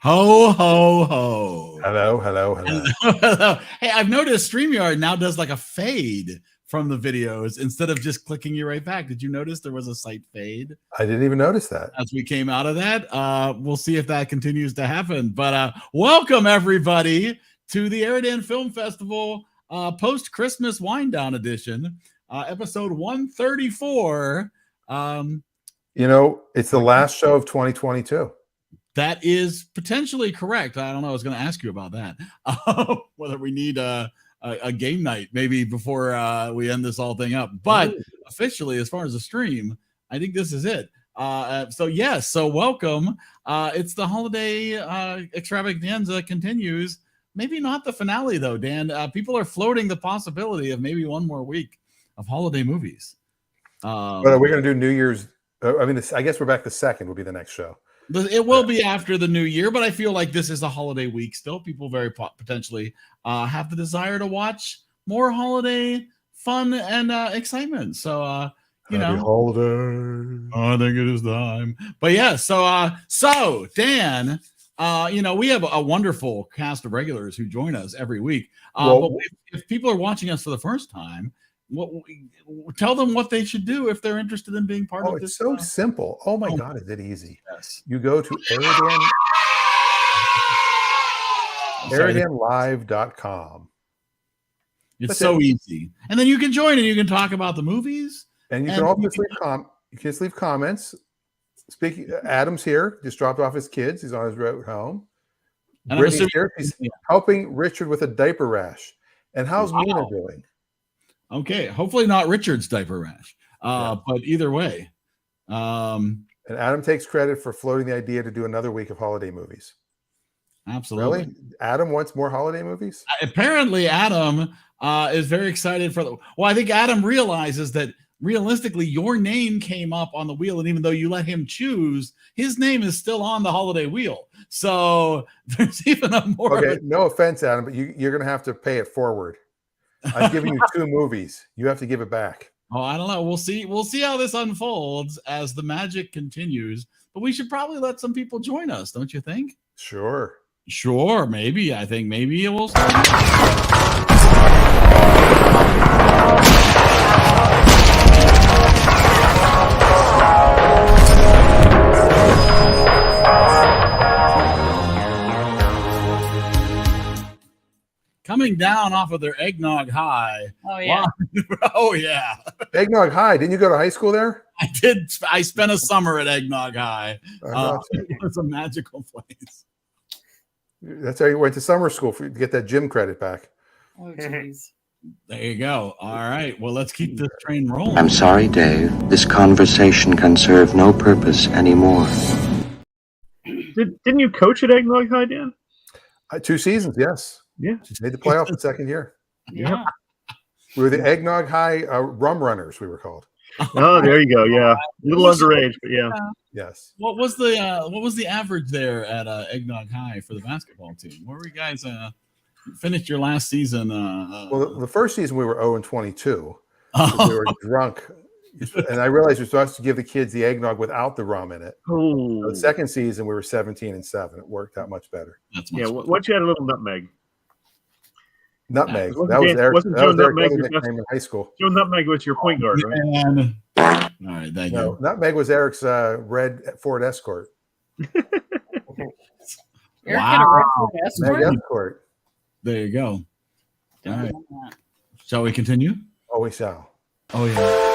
Ho, ho, ho. Hello. Hello. Hey, I've noticed StreamYard now does like a fade from the videos instead of just clicking you right back. Did you notice there was a slight fade? I didn't even notice that. As we came out of that, we'll see if that continues to happen. But welcome, everybody, to the EriDan Film Festival post-Christmas Wind-Down Edition, episode 134. It's the last show of 2022. That is potentially correct. I don't know. I was going to ask you about that. Whether we need a game night maybe before we end this whole thing up. But officially, as far as the stream, I think this is it. So welcome. It's the holiday extravaganza continues. Maybe not the finale, though, Dan. People are floating the possibility of maybe one more week of holiday movies. But are we going to do New Year's? I guess we're back the second will be the next show. It will be after the new year, but I feel like this is a holiday week still. People very potentially have the desire to watch more holiday fun and excitement. So, Happy holiday. I think it is time. But yeah, so Dan, we have a wonderful cast of regulars who join us every week. But if people are watching us for the first time, tell them what they should do if they're interested in being part of this. It's so simple. Oh my God, is it easy? Yes. You go to EriDanLive.com. It's so easy. And then you can join and you can talk about the movies. And you can also leave comments. Speaking, Adam's here, just dropped off his kids. He's on his road home. And Brittany's here. He's helping Richard with a diaper rash. And how's Mina doing? Okay, hopefully not Richard's diaper rash, but either way. And Adam takes credit for floating the idea to do another week of holiday movies. Absolutely. Really? Adam wants more holiday movies? Apparently, Adam is very excited for I think Adam realizes that realistically, your name came up on the wheel, and even though you let him choose, his name is still on the holiday wheel. So there's even a more. Okay, no offense, Adam, but you're going to have to pay it forward. I'm giving you 2 movies. You have to give it back. Oh, I don't know. We'll see. We'll see how this unfolds as the magic continues. But we should probably let some people join us, don't you think? Sure. Maybe. I think maybe it will. Coming down off of their eggnog high. Oh, yeah. Oh, yeah. Eggnog High. Didn't you go to high school there? I did. I spent a summer at Eggnog High. It's a magical place. That's how you went to summer school to get that gym credit back. Oh, jeez. There you go. All right. Well, let's keep this train rolling. I'm sorry, Dave. This conversation can serve no purpose anymore. Didn't you coach at Eggnog High, Dan? 2 seasons, yes. Yeah. Made the playoff the second year. Yeah. We were the Eggnog High rum runners, we were called. Oh, there you go. Yeah. A little underage, but yeah. Yes. What was the average there at Eggnog High for the basketball team? Where were you guys finished your last season? Well, the first season we were 0-22. We were drunk. And I realized you're supposed to give the kids the eggnog without the rum in it. Oh. So the second season we were 17-7. It worked out much better. That's once you had a little nutmeg. Nutmeg. That was Eric. That was Eric's nickname in high school. Joe Nutmeg was your point guard, right? All right, thank you. Nutmeg was Eric's red Ford Escort. Escort. There you go. All right. Shall we continue? Oh, we shall. Oh, yeah.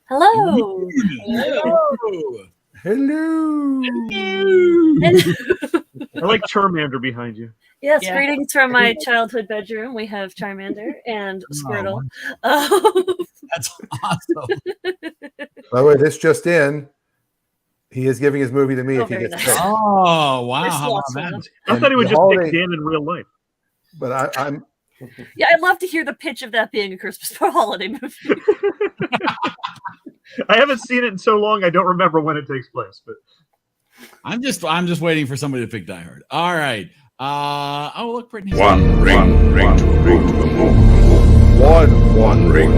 Hello. Hello. I like Charmander behind you. Yes, greetings from my childhood bedroom. We have Charmander and Squirtle. That's awesome. By the way, this just in. He is giving his movie to me if he gets picked. Oh, wow. How about that? I thought he would just pick Dan in real life. But I'm. Yeah, I'd love to hear the pitch of that being a Christmas holiday movie. I haven't seen it in so long, I don't remember when it takes place. But I'm just waiting for somebody to pick Die Hard. All right. Oh, look, Brittany. One ring to rule the moon. One ring.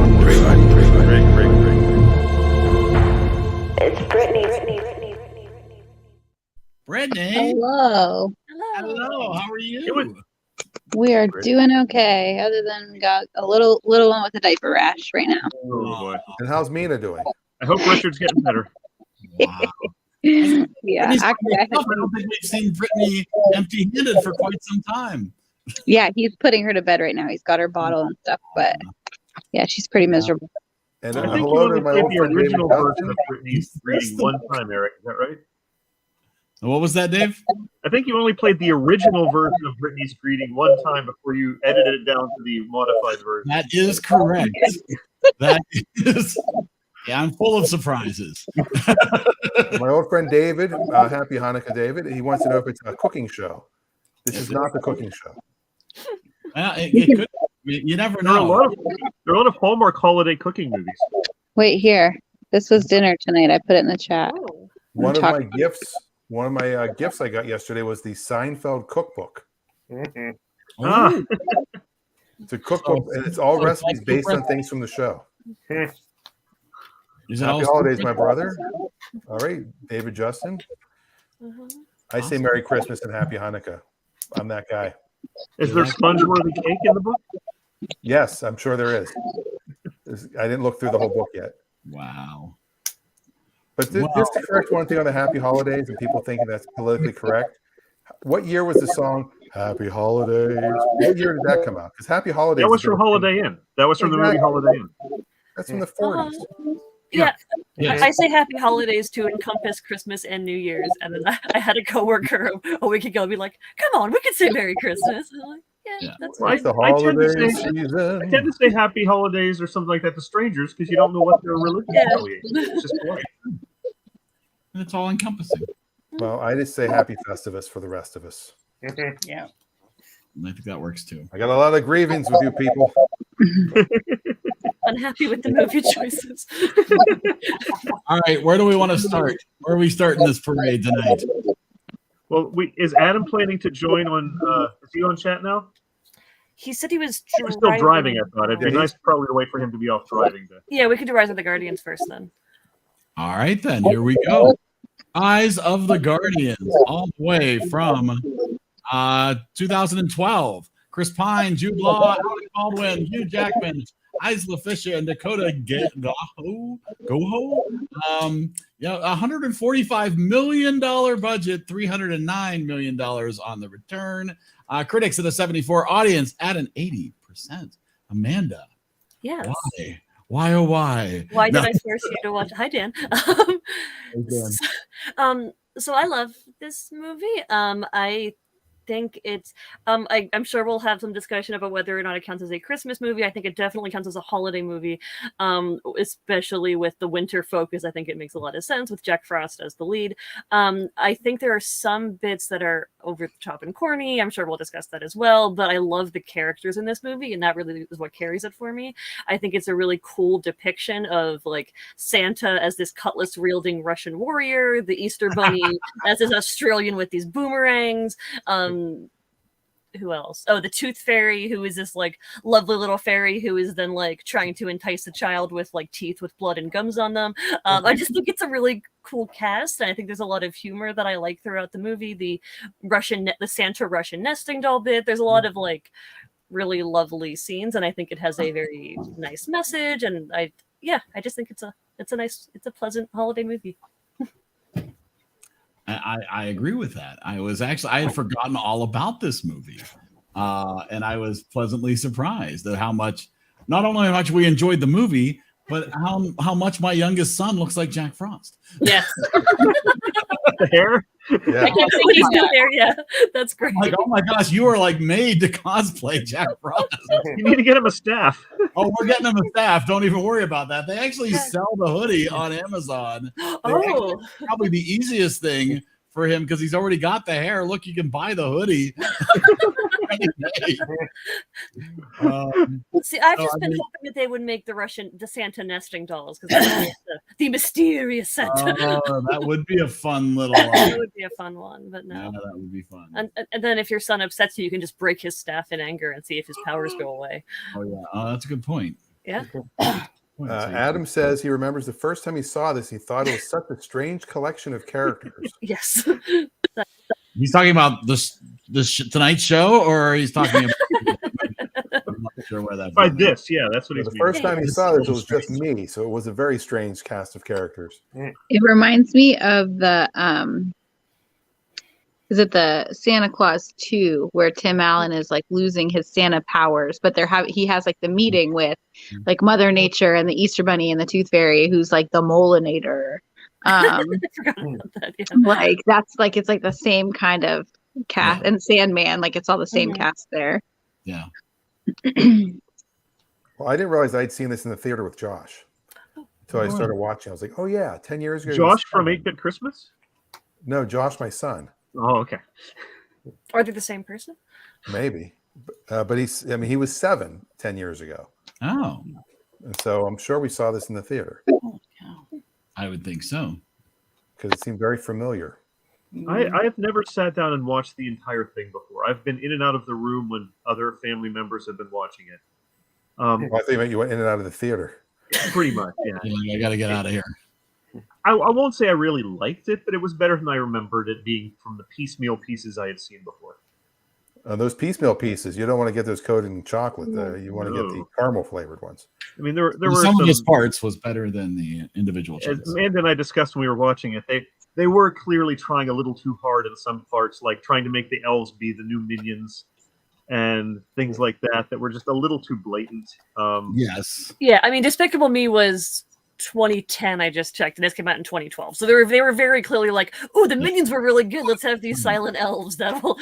It's Brittany. Brittany. Hello. Hello. How are you? We are doing okay, other than we got a little one with a diaper rash right now. Oh boy. And how's Mina doing? I hope Richard's getting better. Wow. Yeah, Brittany's actually, I don't think we've seen Brittany empty-handed for quite some time. yeah, he's putting her to bed right now. He's got her bottle and stuff, but yeah, she's pretty miserable. And I think you hello only to my played old the friend David original version Dustin. of Britney's reading one time, Eric. Is that right? What was that, Dave? I think you only played the original version of Britney's greeting one time before you edited it down to the modified version. That is correct. That is. Yeah, I'm full of surprises. My old friend David, happy Hanukkah, David. He wants to know if it's a cooking show. This is not the cooking show. It could. You never There are know. a lot of Hallmark holiday cooking movies. Wait here. This was dinner tonight. I put it in the chat. Oh. One of Talk- my gifts I got yesterday was the Seinfeld cookbook. Ah. It's a cookbook, and it's all recipes based on things from the show. Is that Happy all- holidays, my brother. All right, David Justin. I say Merry Christmas and Happy Hanukkah. I'm that guy. Is there sponge-worthy cake in the book? Yes, I'm sure there is. I didn't look through the whole book yet. Wow. But just to correct one thing on the Happy Holidays and people thinking that's politically correct, what year was the song Happy Holidays? What year did that come out? Because Happy Holidays. That was from Holiday Inn. That was from the movie Holiday Inn. That's from the 40s. Yeah. Yes. I say happy holidays to encompass Christmas and New Year's. And then I had a coworker a week ago be like, come on, we can say Merry Christmas. And I'm like, yeah, that's It's the I tend to holiday say- season. I tend to say Happy Holidays or something like that to strangers because you don't know what their religion affiliation is. It's just polite. And it's all encompassing. Well, I just say Happy Festivus for the rest of us. Yeah. I think that works too. I got a lot of grievance with you people. Unhappy with the movie choices. All right, where do we want to start? Where are we starting this parade tonight? Well, is Adam planning to join on? Is he on chat now? He said he was He's still driving. I thought it'd be Yeah, nice probably to wait for him to be off driving. Yeah, we could do Rise of the Guardians first then. All right, then here we go. Eyes of the Guardians, all the way from 2012. Chris Pine, Jude Law, Alec Baldwin, Hugh Jackman, Isla Fisher, and Dakota Goho. $145 million budget, $309 million on the return. Critics at a 74, audience at an 80%. Amanda, Yes. why oh why? Why did No. I force you to watch? Hi, Dan. So I love this movie. I think it's I'm sure we'll have some discussion about whether or not it counts as a Christmas movie. I think it definitely counts as a holiday movie, especially with the winter focus. I think it makes a lot of sense with Jack Frost as the lead. I think there are some bits that are over the top and corny. I'm sure we'll discuss that as well, but I love the characters in this movie, and that really is what carries it for me. I think it's a really cool depiction of like Santa as this cutlass wielding Russian warrior, the Easter Bunny as this Australian with these boomerangs. Who else? Oh, the Tooth Fairy, who is this like lovely little fairy who is then like trying to entice the child with like teeth with blood and gums on them. I just think it's a really cool cast, and I think there's a lot of humor that I like throughout the movie. The Santa Russian nesting doll bit. There's a lot of like really lovely scenes, and I think it has a very nice message. And I just think it's a pleasant holiday movie. I agree with that. I had forgotten all about this movie, and I was pleasantly surprised at not only how much we enjoyed the movie, but how much my youngest son looks like Jack Frost. Yes. The hair? Yeah. I can't think he's still there. Yeah, that's great. Like, oh my gosh, you are like made to cosplay Jack Frost. You need to get him a staff. Oh, we're getting him a staff. Don't even worry about that. They actually sell the hoodie on Amazon. Probably the easiest thing for him because he's already got the hair. Look, you can buy the hoodie. See, I've so, just I been mean- hoping that they would make the Santa nesting dolls because the mysterious Santa. that would be a fun little. That would be a fun one, but yeah, no. that would be fun. And then if your son upsets you, you can just break his staff in anger and see if his powers go away. Oh yeah, that's a good point. Yeah. Adam says he remembers the first time he saw this, he thought it was such a strange collection of characters. Yes. He's talking about this tonight's show, or he's talking about. I'm not sure where that. By this, yeah, that's what he's. The first time he saw this, it was just me, so it was a very strange cast of characters. It reminds me of the is it the Santa Claus 2 where Tim Allen is like losing his Santa powers, but he has like the meeting with like Mother Nature and the Easter Bunny and the Tooth Fairy, who's like the Molinator. I forgot about that. Yeah. Like that's like it's like the same kind of cast, and Sandman, like it's all the same cast there. Yeah. Well, I didn't realize I'd seen this in the theater with Josh until I started watching. I was like, oh yeah, 10 years ago. Josh from 8-Bit Christmas? No, Josh, my son. Oh, okay. Are they the same person? Maybe, but he was 7 10 years ago. Oh. And so I'm sure we saw this in the theater. I would think so. Because it seemed very familiar. I have never sat down and watched the entire thing before. I've been in and out of the room when other family members have been watching it. Well, I think you went in and out of the theater. Pretty much, yeah. I got to get out of here. I won't say I really liked it, but it was better than I remembered it being from the piecemeal pieces I had seen before. Those piecemeal pieces, you don't want to get those coated in chocolate. You want to get the caramel flavored ones. I mean, there were some of his parts was better than the individual chunks. As Amanda and I discussed when we were watching it, they were clearly trying a little too hard in some parts, like trying to make the elves be the new minions and things like that were just a little too blatant. Yes. Yeah, I mean, Despicable Me was 2010. I just checked, and this came out in 2012. So they were very clearly like, "Oh, the minions were really good. Let's have these silent elves that will."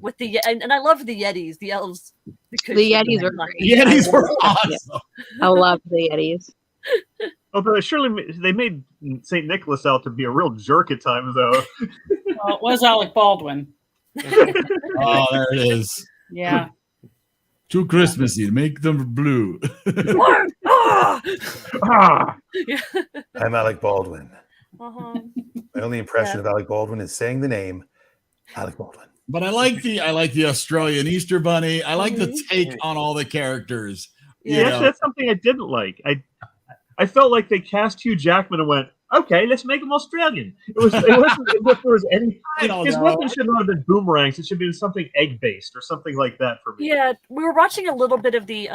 With the and I love the Yetis. The elves. The Yetis were great. The Yetis were awesome. I love the Yetis. Oh, but surely they made St. Nicholas out to be a real jerk at times, though. Well, it was Alec Baldwin. Oh, there it is. Yeah. Too Christmassy. Make them blue. I'm Alec Baldwin. My only impression of Alec Baldwin is saying the name Alec Baldwin. But I like the Australian Easter Bunny. I like the take on all the characters. Yeah, that's something I didn't like. I felt like they cast Hugh Jackman and went, okay, let's make him Australian. It wasn't if there was any. His weapon should not have been boomerangs. It should be something egg based or something like that for me. Yeah, we were watching a little bit of the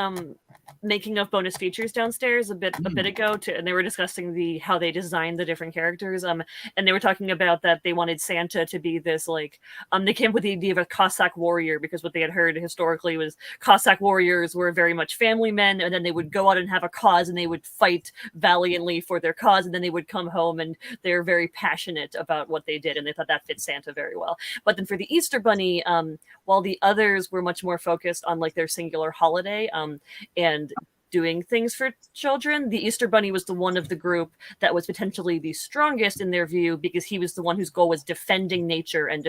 making of bonus features downstairs a bit ago, and they were discussing how they designed the different characters. And they were talking about that they wanted Santa to be this like they came up with the idea of a Cossack warrior because what they had heard historically was Cossack warriors were very much family men, and then they would go out and have a cause and they would fight valiantly for their cause, and then they would come home and they're very passionate about what they did, and they thought that fit Santa very well. But then for the Easter Bunny, while the others were much more focused on like their singular holiday and doing things for children, the Easter Bunny was the one of the group that was potentially the strongest in their view because he was the one whose goal was defending nature and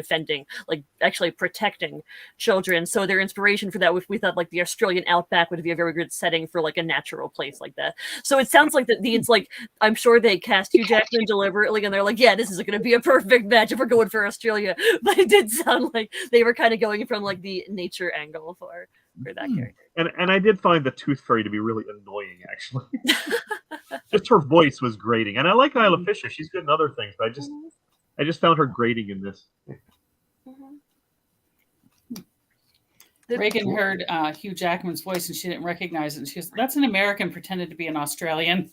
actually protecting children. So their inspiration for that, we thought like the Australian outback would be a very good setting for like a natural place like that. So it sounds like it's like, I'm sure they cast Hugh Jackman deliberately and they're like, yeah, this is going to be a perfect match if we're going for Australia. But it did sound like they were kind of going from like the nature angle for that character. And I did find the Tooth Fairy to be really annoying, actually. Just her voice was grating. And I like Isla Fisher. She's good in other things, but I just found her grating in this. Reagan heard Hugh Jackman's voice and she didn't recognize it. And she goes, that's an American pretended to be an Australian.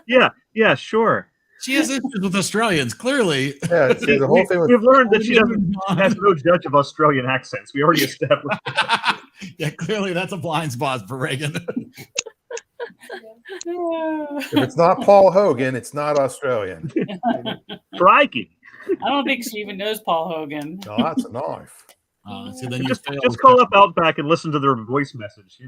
Yeah, sure. She has issues with Australians, clearly. Yeah, the whole thing. We've learned that she has no judge of Australian accents. We already established that. Yeah, clearly that's a blind spot for Reagan. If it's not Paul Hogan, it's not Australian. Crikey. I don't think she even knows Paul Hogan. No, that's a knife. So then just call up Outback and listen to their voice message,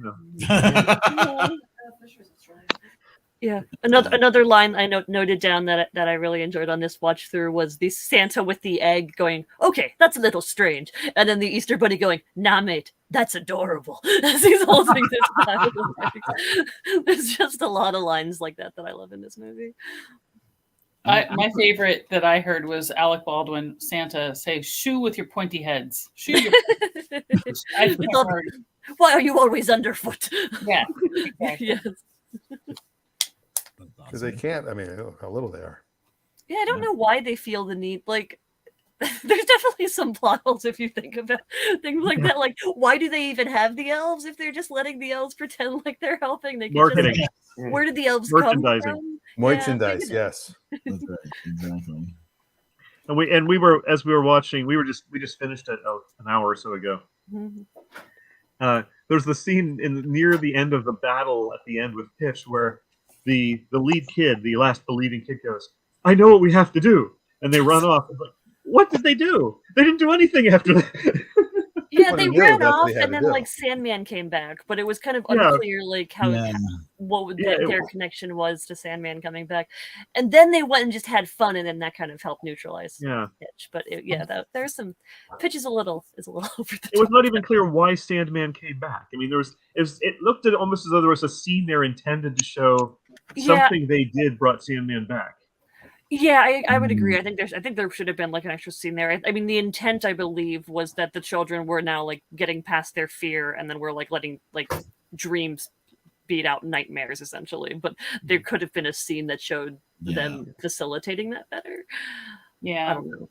Yeah. Another line I noted down that I really enjoyed on this watch through was the Santa with the egg going, "Okay, that's a little strange," and then the Easter Bunny going, "Nah, mate, that's adorable." As he's holding this pile of eggs. There's just a lot of lines like that I love in this movie. My favorite that I heard was Alec Baldwin, Santa, say, "Shoo with your pointy heads." Shoo your Why are you always underfoot? Yeah, exactly. Yes. Because they can't. I mean, how little they are. Yeah, I don't know why they feel the need. Like, there's definitely some plot holes if you think about things like that. Like, why do they even have the elves if they're just letting the elves pretend like they're helping? They Marketing. Where did the elves come from? Merchandise, yes. That's right. Exactly. And we were, as we were watching, we just finished it an hour or so ago. Mm-hmm. There's the scene near the end of the battle at the end with Pitch where the lead kid, the last believing kid, goes, "I know what we have to do," and they run off. It's like, what did they do? They didn't do anything after that. Yeah, they ran off, and then like Sandman came back, but it was kind of unclear, like what their connection was to Sandman coming back, and then they went and just had fun, and then that kind of helped neutralize Pitch. But there's some Pitch is a little over the top. It was not even clear why Sandman came back. I mean, it looked almost as though there was a scene there intended to show something they did brought Sandman back. Yeah, I would agree. I think there should have been like an extra scene there. I mean, the intent, I believe, was that the children were now like getting past their fear, and then we're like letting like dreams beat out nightmares, essentially. But there could have been a scene that showed them facilitating that better. Yeah, I don't know.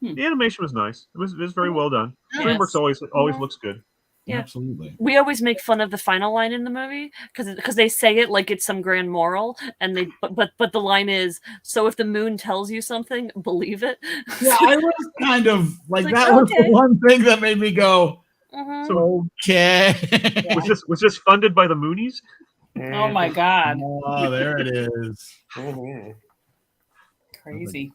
The animation was nice. It was very well done. DreamWorks always looks good. Yeah, absolutely. We always make fun of the final line in the movie because they say it like it's some grand moral, and but the line is, "So if the moon tells you something, believe it." Yeah, I was kind of like that was the one thing that made me go, okay. Was this funded by the Moonies? Oh my God! Oh, there it is. Crazy.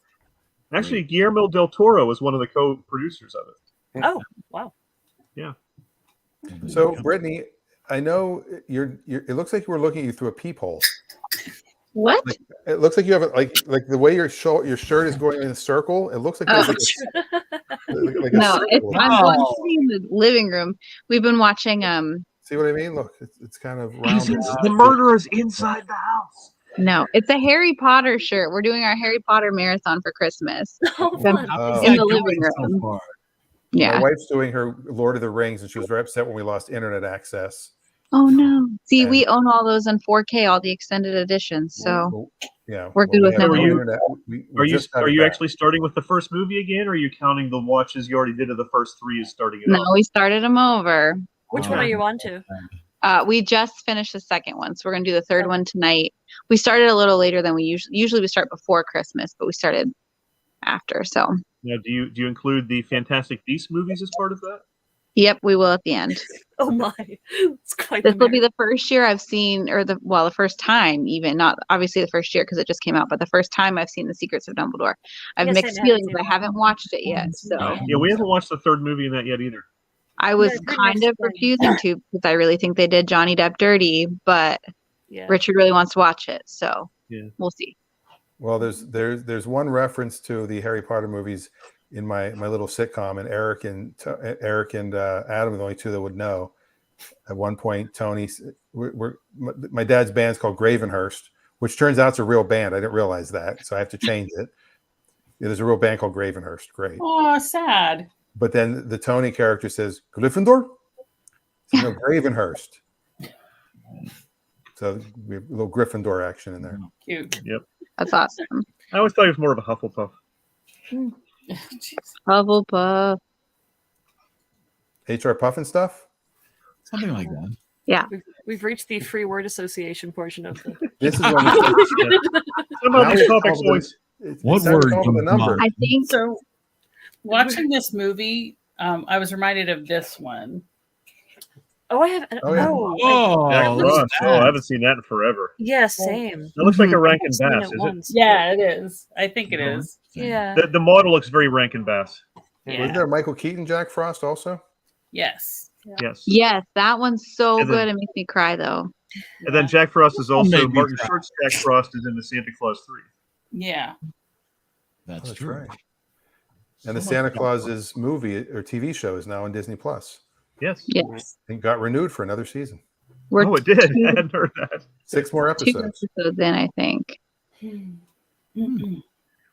Actually, Guillermo del Toro was one of the co-producers of it. Oh, wow. Yeah. So, Brittany, I know you're. It looks like you were looking at you through a peephole. What? Like, it looks like you have like the way your shirt is going in a circle. It looks like there's like a no, circle. I'm going to be in the living room. We've been watching. See what I mean? Look, it's kind of rounded. The murderer's inside the house. No, it's a Harry Potter shirt. We're doing our Harry Potter marathon for Christmas. Oh, in the living room. So yeah. My wife's doing her Lord of the Rings, and she was very upset when we lost internet access. Oh no! See, we own all those in 4K, all the extended editions. So we're good with no internet. Are you actually starting with the first movie again, or are you counting the watches you already did of the first three as starting it? No, we started them over. Which one are you on to? We just finished the second one, so we're gonna do the third one tonight. We started a little later than we usually we start before Christmas, but we started after. So now, do you include the Fantastic Beasts movies as part of that? Yep, we will at the end. Oh my, it's quite. This will be the first year I've seen, or the first time, even not obviously the first year because it just came out, but the first time I've seen The Secrets of Dumbledore. I've mixed feelings. I haven't watched it yet, so yeah, we haven't watched the third movie in that yet either. I was kind of refusing to because I really think they did Johnny Depp dirty, but Richard really wants to watch it, so we'll see. Well, there's one reference to the Harry Potter movies in my little sitcom, and Eric and Adam are the only two that would know. At one point, Tony, my dad's band's called Gravenhurst, which turns out it's a real band. I didn't realize that, so I have to change it. There's a real band called Gravenhurst. Great. Oh, sad. But then the Tony character says Gryffindor. No, Gravenhurst. So we have a little Gryffindor action in there. Cute. Yep. That's awesome. I always thought he was more of a Hufflepuff. Hufflepuff. HR Puff and stuff? Something like that. Yeah. We've reached the free word association portion of the. This is when some of these topics always. What word? I think so. Watching this movie, I was reminded of this one. Oh, I have. I haven't seen that in forever. Yeah, same. It looks like a Rankin Bass, is it? Yeah, it is. I think it is. Yeah. The model looks very Rankin Bass. Yeah. Wasn't there Michael Keaton, Jack Frost also? Yes. Yes. Yes, that one's so good. It makes me cry though. And then Jack Frost is also Maybe Martin try. Short's Jack Frost is in the Santa Claus 3. Yeah. That's That's true. right. And the Santa Claus's movie or TV show is now on Disney Plus. Yes. Yes. It got renewed for another season. We're Oh, it did. I 2 hadn't heard that. 6 more episodes. episodes in, I think.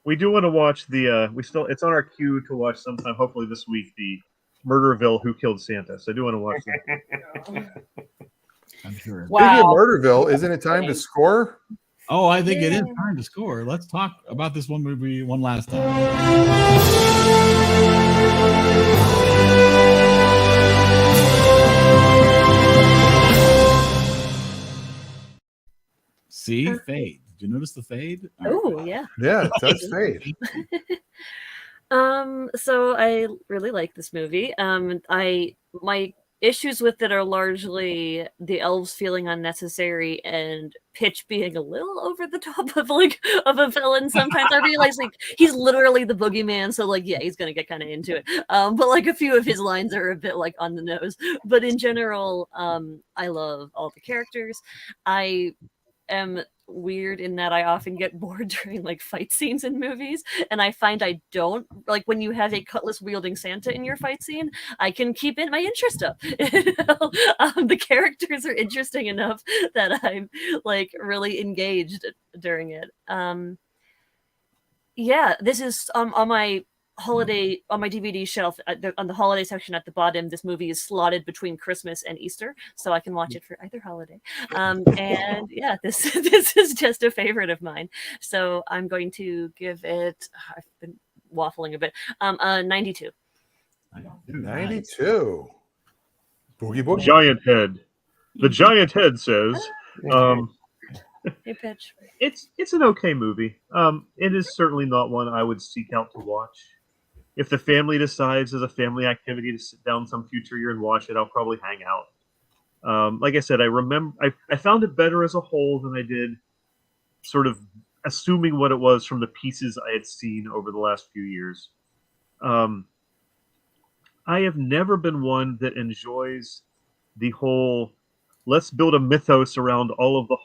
We do want to watch the. It's on our queue to watch sometime. Hopefully this week, the Murderville Who Killed Santa. So I do want to watch that. I'm sure. Speaking of Wow. Murderville, isn't it time to score? Oh, I think it is time to score. Let's talk about this one movie one last time. See, fade. Did you notice the fade? Oh, yeah. Yeah, it does fade. So I really like this movie. My issues with it are largely the elves feeling unnecessary and Pitch being a little over the top of of a villain. Sometimes I realize he's literally the boogeyman, so yeah, he's gonna get kind of into it. But a few of his lines are a bit on the nose. But in general, I love all the characters. I am weird in that I often get bored during fight scenes in movies, and I find I don't when you have a cutlass wielding Santa in your fight scene, I can keep my interest up. The characters are interesting enough that I'm really engaged during it. Yeah, this is on my DVD shelf on the holiday section at the bottom. This movie is slotted between Christmas and Easter, so I can watch it for either holiday. And yeah, this is just a favorite of mine. So I'm going to give it. I've been waffling a bit. 92. 92. Boogie Boogie. Giant Head. The Giant Head says. Hey, Pitch. It's an okay movie. It is certainly not one I would seek out to watch. If the family decides as a family activity to sit down some future year and watch it, I'll probably hang out. Like I said, I found it better as a whole than I did sort of assuming what it was from the pieces I had seen over the last few years. I have never been one that enjoys the whole let's build a mythos around all of the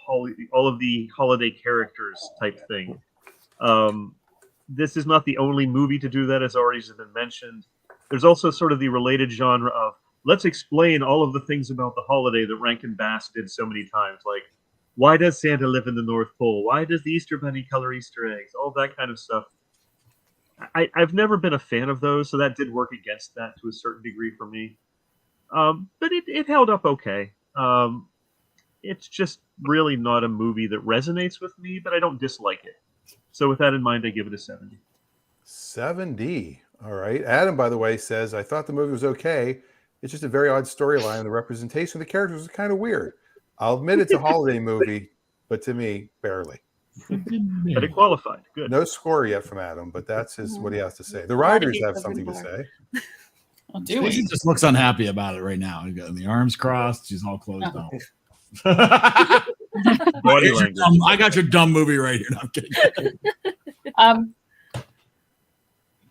holiday characters type thing. This is not the only movie to do that, as already has been mentioned. There's also sort of the related genre of let's explain all of the things about the holiday that Rankin Bass did so many times. Like, why does Santa live in the North Pole? Why does the Easter Bunny color Easter eggs? All that kind of stuff. I've never been a fan of those, so that did work against that to a certain degree for me. But it held up okay. It's just really not a movie that resonates with me, but I don't dislike it. So with that in mind, I give it a 70. 70. All right. Adam, by the way, says, I thought the movie was okay. It's just a very odd storyline. The representation of the characters is kind of weird. I'll admit it's a holiday movie, but to me, barely. But it qualified. Good. No score yet from Adam, but that's what he has to say. The writers have something to say. I'll do Stacey it. just looks unhappy about it right now. You got the arms crossed. She's all closed up. Body language. I got your dumb movie right here. No, I'm kidding.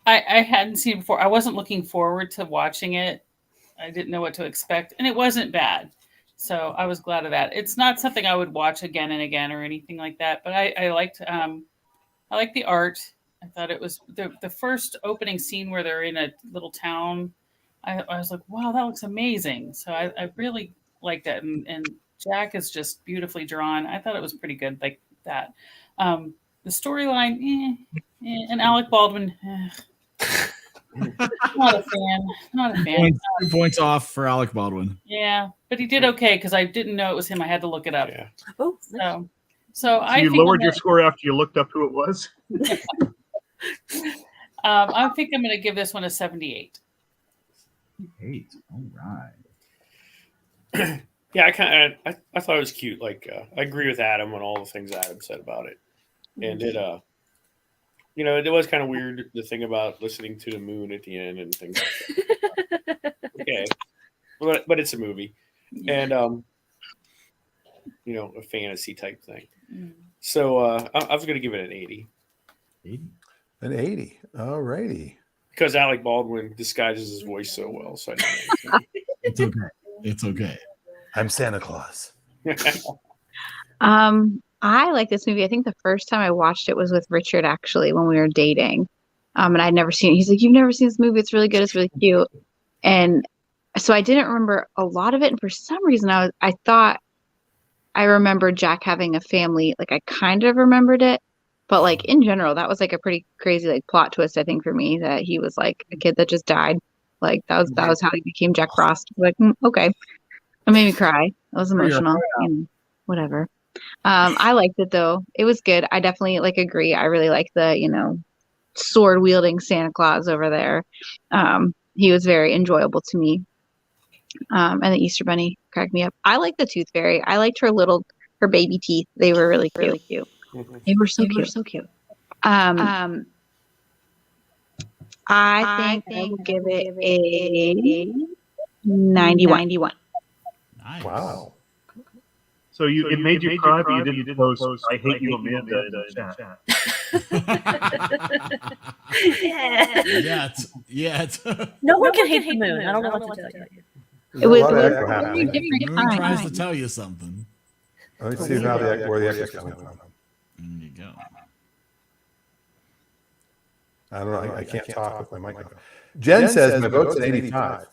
I hadn't seen it before. I wasn't looking forward to watching it. I didn't know what to expect, and it wasn't bad. So I was glad of that. It's not something I would watch again and again or anything like that. But I liked the art. I thought it was the first opening scene where they're in a little town. I was like, wow, that looks amazing. So I really liked that. And Jack is just beautifully drawn. I thought it was pretty good like that. The storyline, and Alec Baldwin, not a fan. 2 points off for Alec Baldwin. Yeah, but he did okay because I didn't know it was him. I had to look it up. Yeah. Oh, So I you think lowered your score after you looked up who it was? I think I'm going to give this one a 78. 8. All right. Yeah, I thought it was cute. I agree with Adam on all the things Adam said about it, and it it was kind of weird the thing about listening to the moon at the end and things like that. Okay, but it's a movie, and a fantasy type thing. So I was going to give it an 80. 80. An 80. All righty. Because Alec Baldwin disguises his voice so well. So It's okay. It's okay. I'm Santa Claus. I like this movie. I think the first time I watched it was with Richard, actually, when we were dating. And I'd never seen it. He's like, "You've never seen this movie? It's really good. It's really cute." And so I didn't remember a lot of it. And for some reason, I thought I remembered Jack having a family. Like, I kind of remembered it. But like in general, that was like a pretty crazy like plot twist, I think, for me, that he was like a kid that just died. Like that was how he became Jack Frost. Like, okay. It made me cry. It was emotional. Whatever. I liked it though. It was good. I definitely like agree. I really like the, sword wielding Santa Claus over there. He was very enjoyable to me. And the Easter Bunny cracked me up. I like the Tooth Fairy. I liked her baby teeth. They were really cute. They were so cute. I think I will give it a 91. Nice. Wow. So it made you cry, but you didn't post "I hate you, Amanda" in the chat. Yet. No one can hate the moon. I don't know what to tell you. It was happening. The moon tries to tell you something. Let me see where the echo's coming from. There you go. I don't know. I can't talk with my microphone. Jen says my vote's an 85.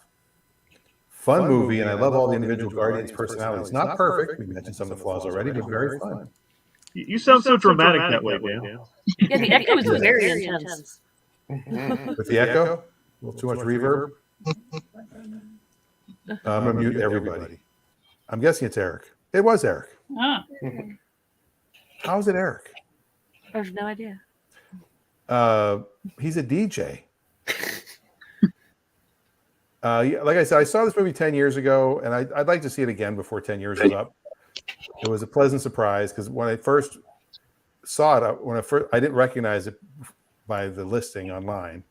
Fun movie, and I love all the individual Guardians' personalities. Not perfect. We mentioned some of the flaws already, but very fun. You sound so dramatic that way, Dan. Yeah, the echo is very intense. With the echo, a little too much reverb. I'm going to mute everybody. I'm guessing it's Eric. It was Eric. How's it Eric? I have no idea. He's a DJ. Like I said, I saw this movie 10 years ago, and I'd like to see it again before 10 years is up. It was a pleasant surprise because when I first saw it, I didn't recognize it by the listing online,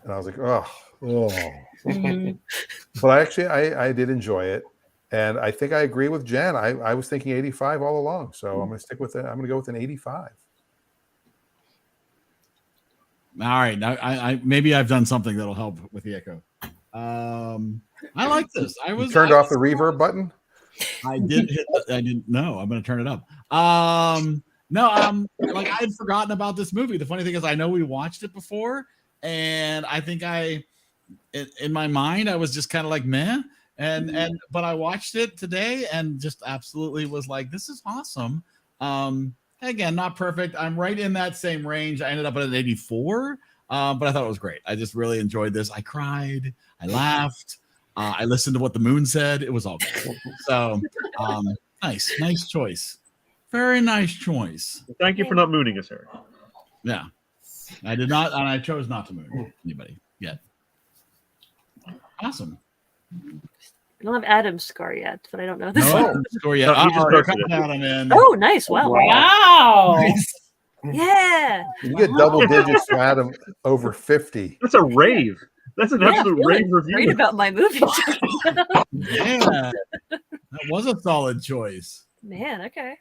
and I was like, oh. But I did enjoy it, and I think I agree with Jen. I was thinking 85 all along, so I'm going to stick with it. I'm going to go with an 85. All right, now I maybe I've done something that'll help with the echo. I like this. You turned off the reverb button. I did hit. I didn't know. I'm going to turn it up. Like I had forgotten about this movie. The funny thing is, I know we watched it before, and I think in my mind, I was just kind of like meh. But I watched it today and just absolutely was like, this is awesome. Again, not perfect. I'm right in that same range. I ended up at an 84, but I thought it was great. I just really enjoyed this. I cried. I laughed. I listened to what the moon said. It was all good. So nice choice. Very nice choice. Thank you for not mooning us, Eric. Yeah, I did not, and I chose not to moon anybody yet. Awesome. I don't have Adam's scar yet, but I don't know this score yet. Adam in. Oh, nice! Wow! Nice. Yeah. You get double digits from Adam over 50. That's a rave. That's an absolute rave review. Great about my movie. Yeah, that was a solid choice. Man, okay.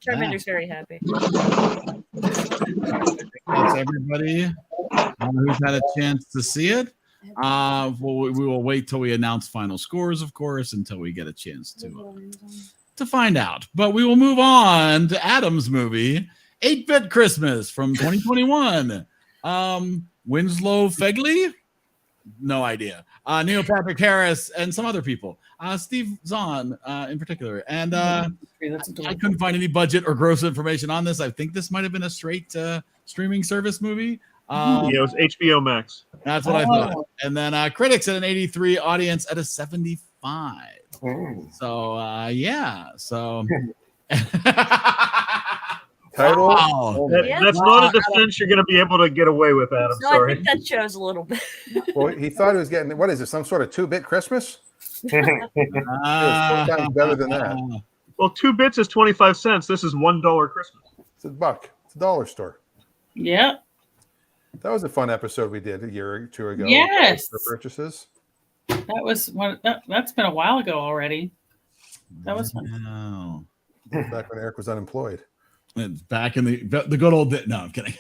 Charmander's very happy. That's everybody who's had a chance to see it. We will wait till we announce final scores, of course, until we get a chance to find out. But we will move on to Adam's movie, 8-Bit Christmas from 2021. Winslow Fegley? No idea. Neil Patrick Harris and some other people. Steve Zahn in particular. And I couldn't find any budget or gross information on this. I think this might have been a straight streaming service movie. It was HBO Max. That's what I thought. And then critics at an 83, audience at a 75. So yeah. So title. Wow. That's not a defense you're going to be able to get away with, Adam. No, Sorry. I think that shows a little bit. Well, he thought he was getting, what is it, some sort of 2-bit Christmas? It was 4 times better than that. Well, 2 bits is 25 cents. This is $1 Christmas. It's $1. It's a dollar store. Yeah. That was a fun episode we did a year or two ago. Yes. For purchases. That was one. That's been a while ago already. That was fun. No. Back when Eric was unemployed. It's back in the good old no, I'm kidding.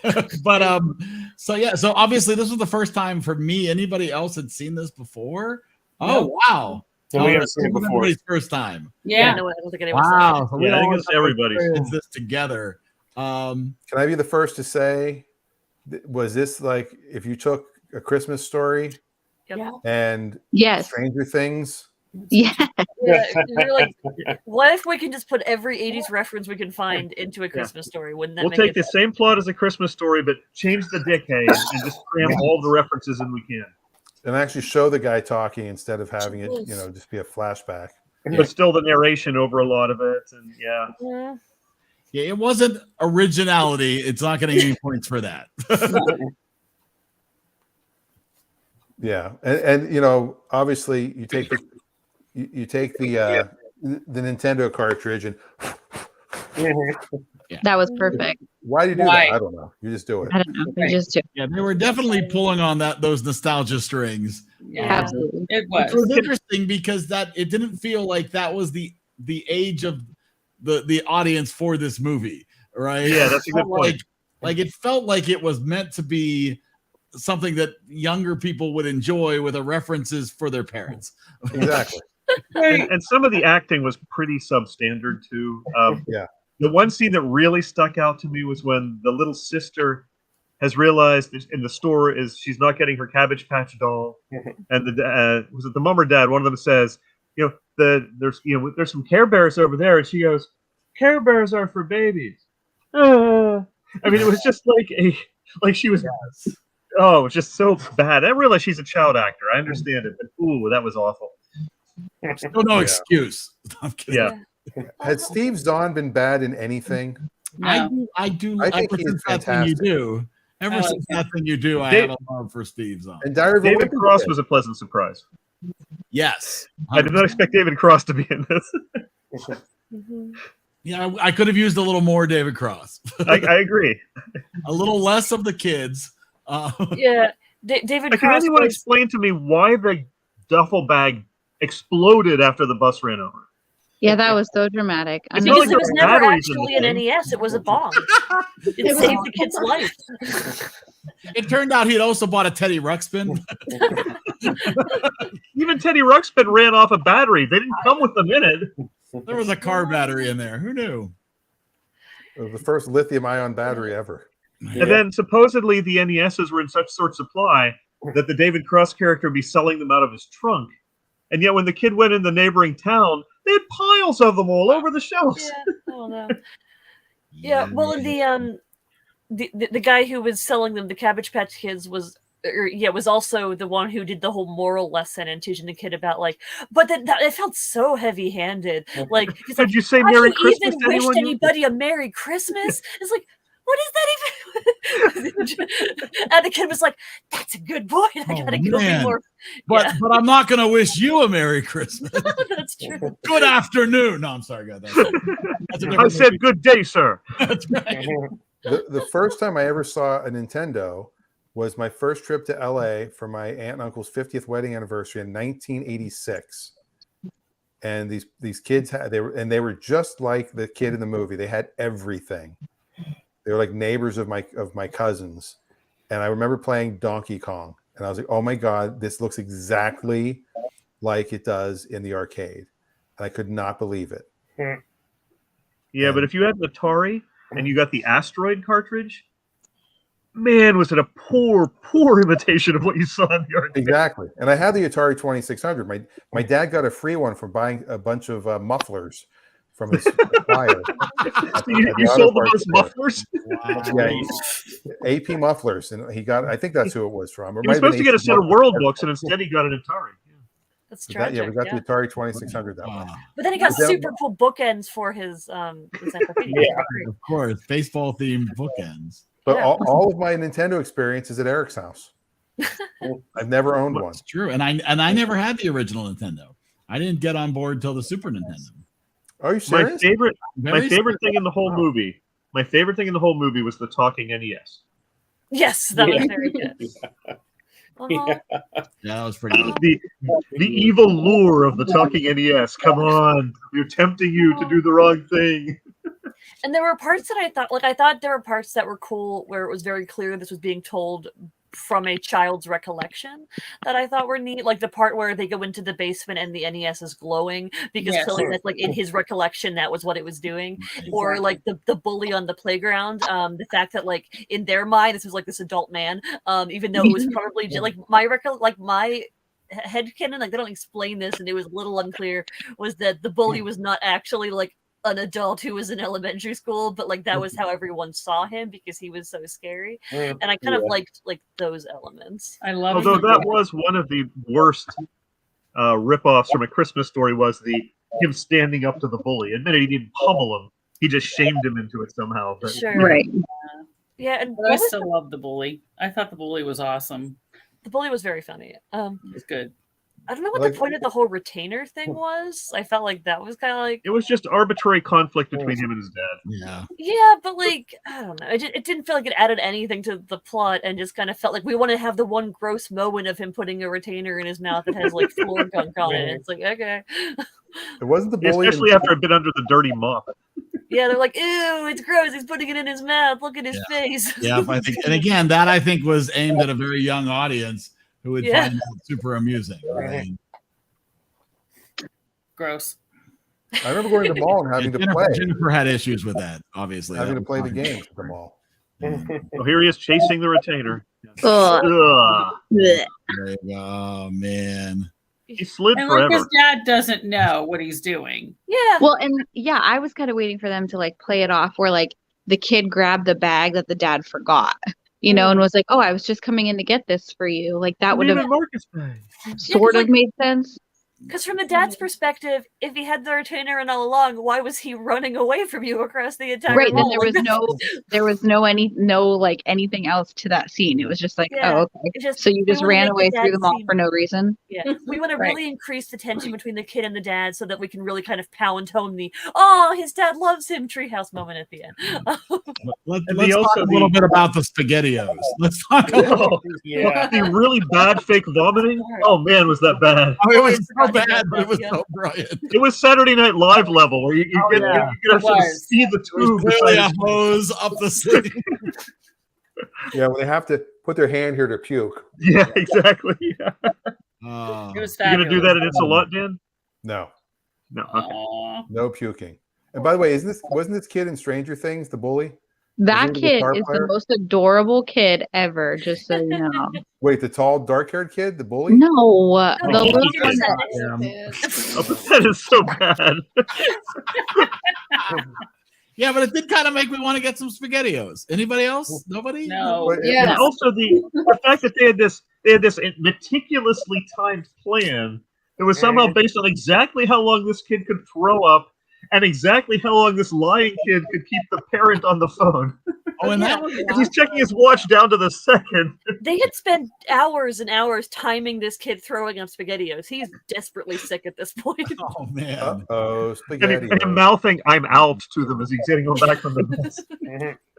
But so obviously this was the first time for me. Anybody else had seen this before? Oh wow. So we haven't seen it before. Everybody's first time. Yeah. No, I don't think anyone's Wow. So we Yeah, I think all it's everybody's. experienced this together. Can I be the first to say, was this like if you took A Christmas Story Yep. and Yes. Stranger Things? Yeah. Yeah, you're like, what if we can just put every 80s reference we can find into A Christmas Story? Wouldn't that We'll make take it the same plot as A Christmas Story, but change the decade and just cram all the references in we can. And actually show the guy talking instead of having it, just be a flashback. But still the narration over a lot of it. And yeah. Yeah, it wasn't originality. It's not getting any points for that. Yeah. And obviously you take the Nintendo cartridge and That was perfect. why do you do Why? that? I don't know. You just do it. I don't know. We just do. Yeah, they were definitely pulling on those nostalgia strings. Yeah. Absolutely. It Which was. was interesting because it didn't feel like that was the age of the audience for this movie, right? Yeah, that's a good point. Like it felt like it was meant to be something that younger people would enjoy with the references for their parents. Exactly. And some of the acting was pretty substandard too. Yeah. The one scene that really stuck out to me was when the little sister has realized in the store is she's not getting her Cabbage Patch doll, and was it the mom or dad? One of them says, there's some Care Bears over there, and she goes, Care Bears are for babies. I mean, it was just like she was. Yes. Oh, it was just so bad. I realize she's a child actor. I understand it, but ooh, that was awful. Still no excuse. I'm kidding. Yeah. Has Steve Zahn been bad in anything? No. I do. I think ever he's since that thing you fantastic. do. Ever since that thing you do, I have a love for Steve Zahn. And Diary of a David Wimpy Cross Kid. was a pleasant surprise. Yes. I did not expect David Cross to be in this. Yeah, I could have used a little more David Cross. I agree. A little less of the kids. Yeah, David Can Cross. anyone explain to me why the duffel bag exploded after the bus ran over? Yeah, that was so dramatic. It's Because not like it was there were never batteries in actually the an thing. NES; it was a bomb. It saved the kid's life. It turned out he'd also bought a Teddy Ruxpin. Even Teddy Ruxpin ran off a battery. They didn't come with them in it. There was a car battery in there. Who knew? It was the first lithium-ion battery ever. And then supposedly the NESs were in such short supply that the David Cross character would be selling them out of his trunk. And yet when the kid went in the neighboring town, they had piles of them all over the shelves. Yeah, oh no. Yeah, well, the guy who was selling them, the Cabbage Patch Kids, was also the one who did the whole moral lesson and teaching the kid about but that it felt so heavy-handed. Like, did you say "Have Merry you Christmas even to wished anyone? anybody a Merry Christmas? It's like, what is that even? And the kid was like, "That's a good boy. I gotta go be more." But I'm not going to wish you a Merry Christmas. That's true. Good afternoon. No, I'm sorry, guys. I said good day, sir. That's right. The first time I ever saw a Nintendo was my first trip to LA for my aunt and uncle's 50th wedding anniversary in 1986. And these kids they were just like the kid in the movie. They had everything. They were like neighbors of my cousins. And I remember playing Donkey Kong. And I was like, oh my God, this looks exactly like it does in the arcade. And I could not believe it. Yeah, but if you had an Atari and you got the Asteroid cartridge, man, was it a poor imitation of what you saw in the arcade. Exactly. And I had the Atari 2600. My dad got a free one from buying a bunch of mufflers from his supplier. You sold those mufflers? Wow. Yeah, AP mufflers. And he got, I think that's who it was from. He was supposed to get a set of World Books, and instead he got an Atari. That's tragic. Yeah, we got the Atari 2600 that way. But then he got super cool bookends for his encyclopedia. Of course, baseball themed bookends. But all of my Nintendo experience is at Eric's house. I've never owned one. It's true, and I never had the original Nintendo. I didn't get on board till the Super Nintendo. Are you serious? My favorite thing in the whole movie. My favorite thing in the whole movie was the talking NES. Yes, that was very good. Yeah, that was pretty good. The evil lure of the talking NES. Come on, we're tempting you to do the wrong thing. And there were parts that I thought there were parts that were cool where it was very clear this was being told from a child's recollection that I thought were neat. Like the part where they go into the basement and the NES is glowing because clearly that's like in his recollection that was what it was doing. Exactly. Or like the bully on the playground. The fact that like in their mind this was like this adult man, even though it was probably like my headcanon, like they don't explain this and it was a little unclear, was that the bully was not actually like an adult who was in elementary school, but like that was how everyone saw him because he was so scary. And I kind of liked like those elements. I love. Although that was one of the worst rip-offs from A Christmas Story, was him standing up to the bully. Admitted he didn't pummel him; he just shamed him into it somehow. But, Sure. Right. Yeah, and I still love the bully. I thought the bully was awesome. The bully was very funny. It was good. I don't know what the point of the whole retainer thing was. I felt like that was kind of like it was just arbitrary conflict between him and his dad. Yeah, but like I don't know, it didn't feel like it added anything to the plot, and just kind of felt like we want to have the one gross moment of him putting a retainer in his mouth that has like floor gunk on it. And it's like okay, It wasn't the bully, especially after I've been under the dirty mop. Yeah, they're like, ew, it's gross. He's putting it in his mouth. Look at his face. Yeah, I think, and again, that I think was aimed at a very young audience who would find it super amusing. Right? Gross. I remember going to the mall and having to play. Jennifer had issues with that, obviously. Having to play the games at the mall. Well, here he is chasing the retainer. Ugh. There you go. Oh, man. He slid And forever. like his dad doesn't know what he's doing. Yeah. Well, and I was kind of waiting for them to like play it off where like the kid grabbed the bag that the dad forgot, you know, and was like, "Oh, I was just coming in to get this for you." Like that would have Marcus bag. sort of made sense. Because from the dad's perspective, if he had the retainer and all along, why was he running away from you across the entire Right, mall? and there was no like anything else to that scene. It was just like, oh, okay. So you just ran away through the mall for no reason. Yeah, we want to Right. really increase the tension between the kid and the dad, so that we can really kind of pound home his dad loves him treehouse moment at the end. Let's talk a little bit about the SpaghettiOs. Let's talk a little. The really bad fake vomiting. Oh man, was that bad? Oh, it was so bad, but it was so brilliant. It was Saturday Night Live level where you could actually see the tube. Clearly a hose up the city. Yeah, when they have to put their hand here to puke. Yeah, exactly. Yeah. It was You gonna do that at It's a Lot, Dan? No. No. Okay. No puking. And by the way, wasn't this kid in Stranger Things the bully? That kid is the most adorable kid ever, just so you know. Wait, the tall, dark-haired kid, the bully? No, the little one That is so bad. Yeah, but it did kind of make me want to get some SpaghettiOs. Anybody else? Nobody? No. And also the fact that they had this meticulously timed plan that was somehow based on exactly how long this kid could throw up and exactly how long this lying kid could keep the parent on the phone. Oh, and that was he's checking his watch down to the second. They had spent hours and hours timing this kid throwing up SpaghettiOs. He's desperately sick at this point. Oh man! Uh-oh, And mouthing "I'm out" to them as he's getting them back from the bus.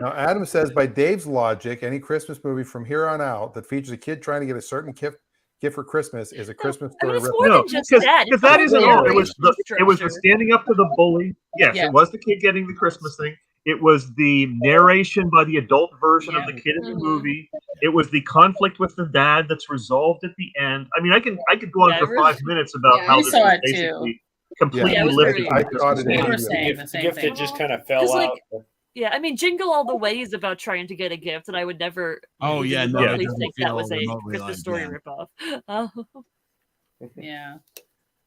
Now, Adam says, by Dave's logic, any Christmas movie from here on out that features a kid trying to get a certain gift for Christmas is a Christmas story. it's more than just that. Because that isn't all. It was the standing up to the bully. Yes, Yeah. it was the kid getting the Christmas thing. It was the narration by the adult version of the kid in the movie. It was the conflict with the dad that's resolved at the end. I mean, I could go on for 5 minutes about how we this saw was it too. basically completely Yeah, it was lifted. very- from I thought it Christmas. They were was. saying the same gift thing. that just kind of fell like, out. Yeah, I mean, Jingle All the Way is about trying to get a gift, and I would never. Oh, yeah, no, remotely it doesn't think that feel was a remotely Christmas like Story that. ripoff. Yeah.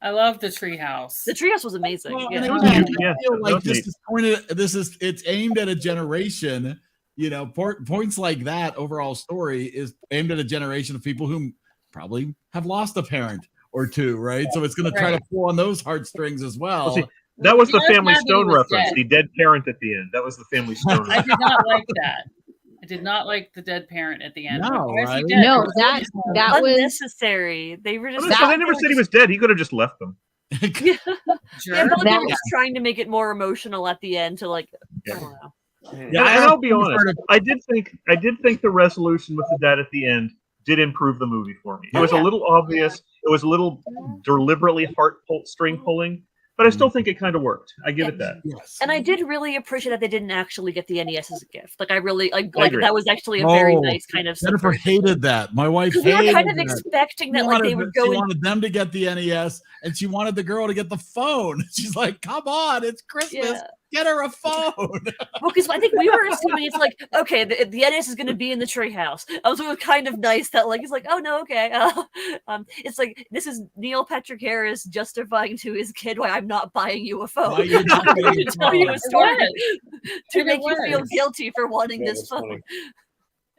I love the treehouse. The treehouse was amazing. Well, yeah. and it was, I feel like it's aimed at a generation. You know, points like that overall story is aimed at a generation of people who probably have lost a parent or two, right? So it's going to try to pull on those heartstrings as well. See, that was the Just Family happy he Stone was reference. dead. The dead parent at the end. That was the Family Stone. I did not like that. I did not like the dead parent at the end. No, Why is he right? dead? No, It was that was unnecessary. They were just. They never said he was dead. He could have just left them. Yeah, Sure. yeah, but they were That- just trying to make it more emotional at the end to like. Yeah. I don't know. Yeah, and I'll be honest. I did think the resolution with the dad at the end did improve the movie for me. It was a little obvious. It was a little deliberately string pulling, but I still think it kind of worked. I give it that. Yes. And I did really appreciate that they didn't actually get the NES as a gift. Like I really like agree. that was actually a very nice kind of Jennifer hated that. My wife because we were hated kind of that. expecting that She like they wanted- would go She in. wanted them to get the NES, and she wanted the girl to get the phone. She's like, "Come on, it's Christmas. Yeah. Get her a phone." Well, because I think we were assuming it's like, okay, the NES is going to be in the treehouse. It was kind of nice that like it's like, oh no, okay. It's like this is Neil Patrick Harris justifying to his kid why I'm not buying you a phone. Why you're not I'm getting going a to tell you a phone. story to And make it you feel was. guilty for wanting Yeah, this that's phone. funny.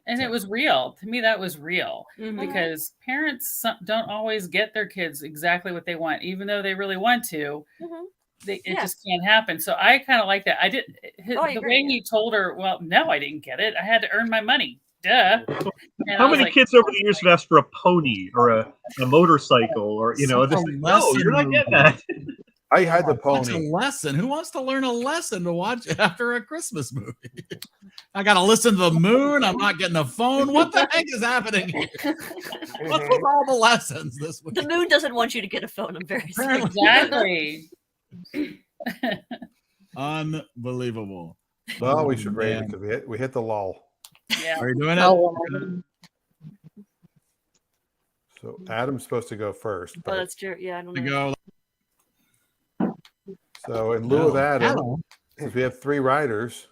And it was real. To me, that was real Mhm. because parents don't always get their kids exactly what they want, even though they really want to. Mhm. It Yeah. just can't happen. So I kind of like that. I didn't. I The agree, way he told her, well, no, I didn't get it. I had to earn my money. Duh. And How I was many like, kids over the years have asked for a pony or a motorcycle or Such this? a No, lesson you're not movie. getting that. I had the It's pony. a lesson. Who wants to learn a lesson to watch after a Christmas movie? I got to listen to the moon. I'm not getting a phone. What the heck is happening here? What's with all the lessons this week? The moon doesn't want you to get a phone. I'm very sorry. Apparently. exactly. Unbelievable. Well, we should rate it Man. because we hit the lull. Yeah. Are you doing it? Oh, So Adam's supposed to go first. Oh, But, that's true. Yeah, I don't To know. go. so in lieu of No. Adam, since we have 3 writers,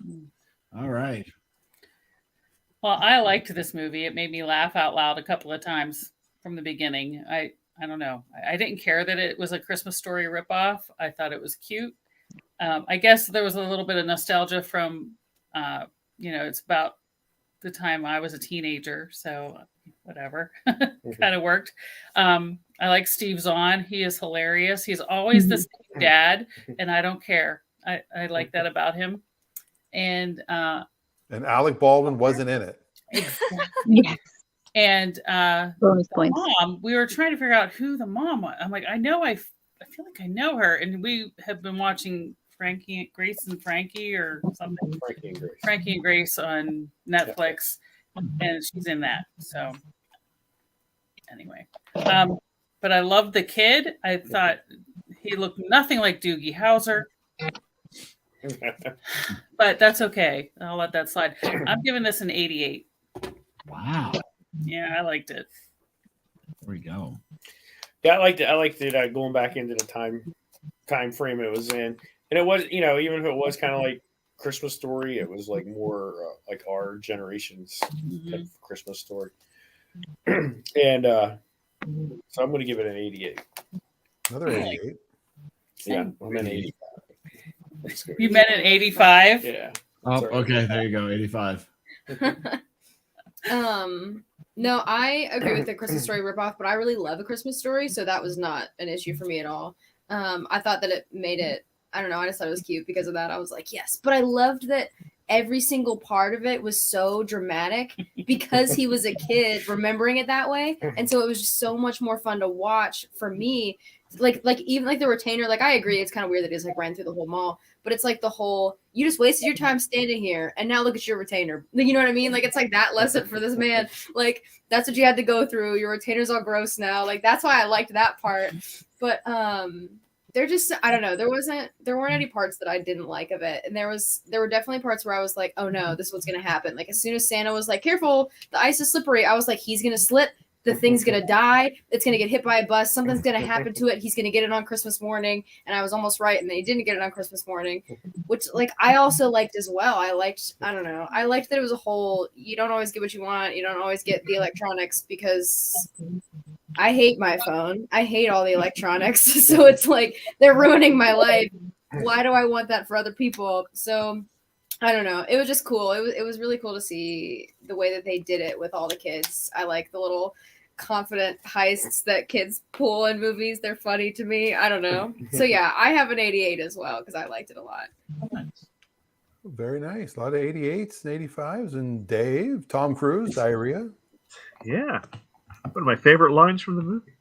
All right. Well, I liked this movie. It made me laugh out loud a couple of times from the beginning. I don't know. I didn't care that it was a Christmas Story ripoff. I thought it was cute. I guess there was a little bit of nostalgia from, it's about the time I was a teenager. So whatever, kind of worked. I like Steve Zahn. He is hilarious. He's always the same dad, and I don't care. I like that about him. And Alec Baldwin wasn't in it. yes. And Bonus points. mom, we were trying to figure out who the mom was. I'm like, I feel like I know her. And we have been watching Grace and Frankie or something. Frankie and Grace on Netflix. And she's in that. So anyway. But I loved the kid. I thought he looked nothing like Doogie Howser. But that's okay. I'll let that slide. I'm giving this an 88. Wow. Yeah, I liked it. There we go. Yeah, I liked it. I liked it going back into the time frame it was in, and it was even if it was kind of like Christmas Story, it was like more like our generation's type of Christmas story. And so I'm going to give it an 88. Another 88. Yeah, I'm an 85. You meant an 85? Yeah. Oh, Sorry. okay. There you go. 85. No, I agree with the Christmas Story ripoff, but I really love A Christmas Story, so that was not an issue for me at all. I thought that it made it, I don't know, I just thought it was cute because of that. I was like, yes, but I loved that every single part of it was so dramatic because he was a kid remembering it that way. And so it was just so much more fun to watch for me. Like even like the retainer, like I agree, it's kind of weird that he's like ran through the whole mall, but it's like the whole, you just wasted your time standing here and now look at your retainer. Like, you know what I mean? Like it's like that lesson for this man. Like that's what you had to go through. Your retainer's all gross now. Like that's why I liked that part. But they're just, I don't know. There weren't any parts that I didn't like of it. And there were definitely parts where I was like, oh no, this is what's gonna happen. Like as soon as Santa was like, careful, the ice is slippery, I was like, he's gonna slip. The thing's going to die. It's going to get hit by a bus. Something's going to happen to it. He's going to get it on Christmas morning. And I was almost right. And then he didn't get it on Christmas morning, which like I also liked as well. I liked that it was a whole, you don't always get what you want. You don't always get the electronics because I hate my phone. I hate all the electronics. So it's like they're ruining my life. Why do I want that for other people? So I don't know. It was just cool. It was really cool to see the way that they did it with all the kids. I like the little confident heists that kids pull in movies. They're funny to me. I don't know. So yeah, I have an 88 as well because I liked it a lot. Very nice. A lot of 88s and 85s. And Dave, Tom Cruise, Diarrhea. Yeah. One of my favorite lines from the movie.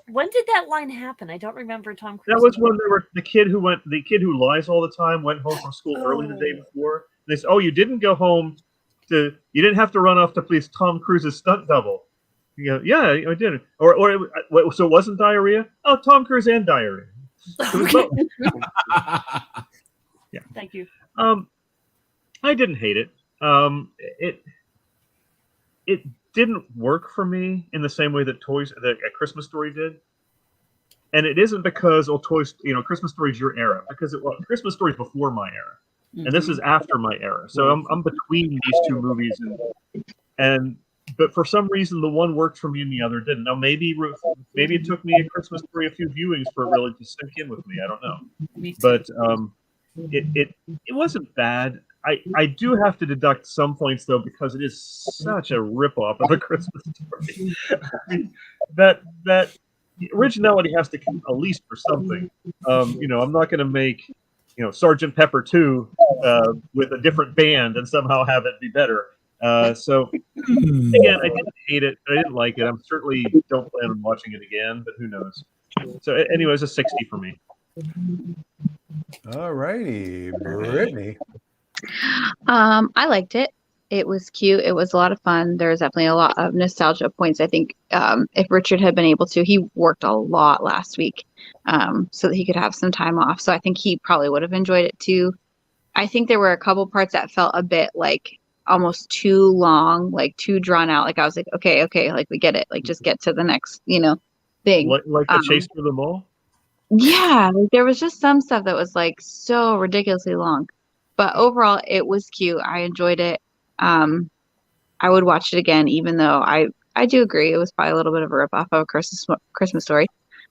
When did that line happen? I don't remember Tom Cruise. That was when the kid who lies all the time went home from school early the day before. They said, "Oh, you didn't go home you didn't have to run off to please Tom Cruise's stunt double." You go, "Yeah, I did." So it wasn't diarrhea. Oh, Tom Cruise and diarrhea. Okay. Yeah. Thank you. I didn't hate it. It didn't work for me in the same way that A Christmas Story did. And it isn't because Christmas Story is your era, because Christmas Story is before my era, and this is after my era. So I'm between these two movies, but for some reason the one worked for me and the other didn't. Now maybe it took me A Christmas Story a few viewings for it really to sink in with me. I don't know, but it wasn't bad. I do have to deduct some points though, because it is such a ripoff of A Christmas Story. I mean, that originality has to count at least for something. I'm not going to make Sergeant Pepper 2 with a different band and somehow have it be better. So again, I didn't hate it, but I didn't like it. I certainly don't plan on watching it again, but who knows? So anyways, a 60 for me. All righty, Brittany. I liked it. It was cute. It was a lot of fun. There was definitely a lot of nostalgia points. I think if Richard had been able to, he worked a lot last week so that he could have some time off. So I think he probably would have enjoyed it too. I think there were a couple parts that felt a bit like almost too long, like too drawn out. Like I was like, okay, like we get it. Like just get to the next, thing. Like the chase through the mall? Yeah, like, there was just some stuff that was like so ridiculously long. But overall, it was cute. I enjoyed it. I would watch it again, even though I do agree it was probably a little bit of a ripoff of A Christmas Story.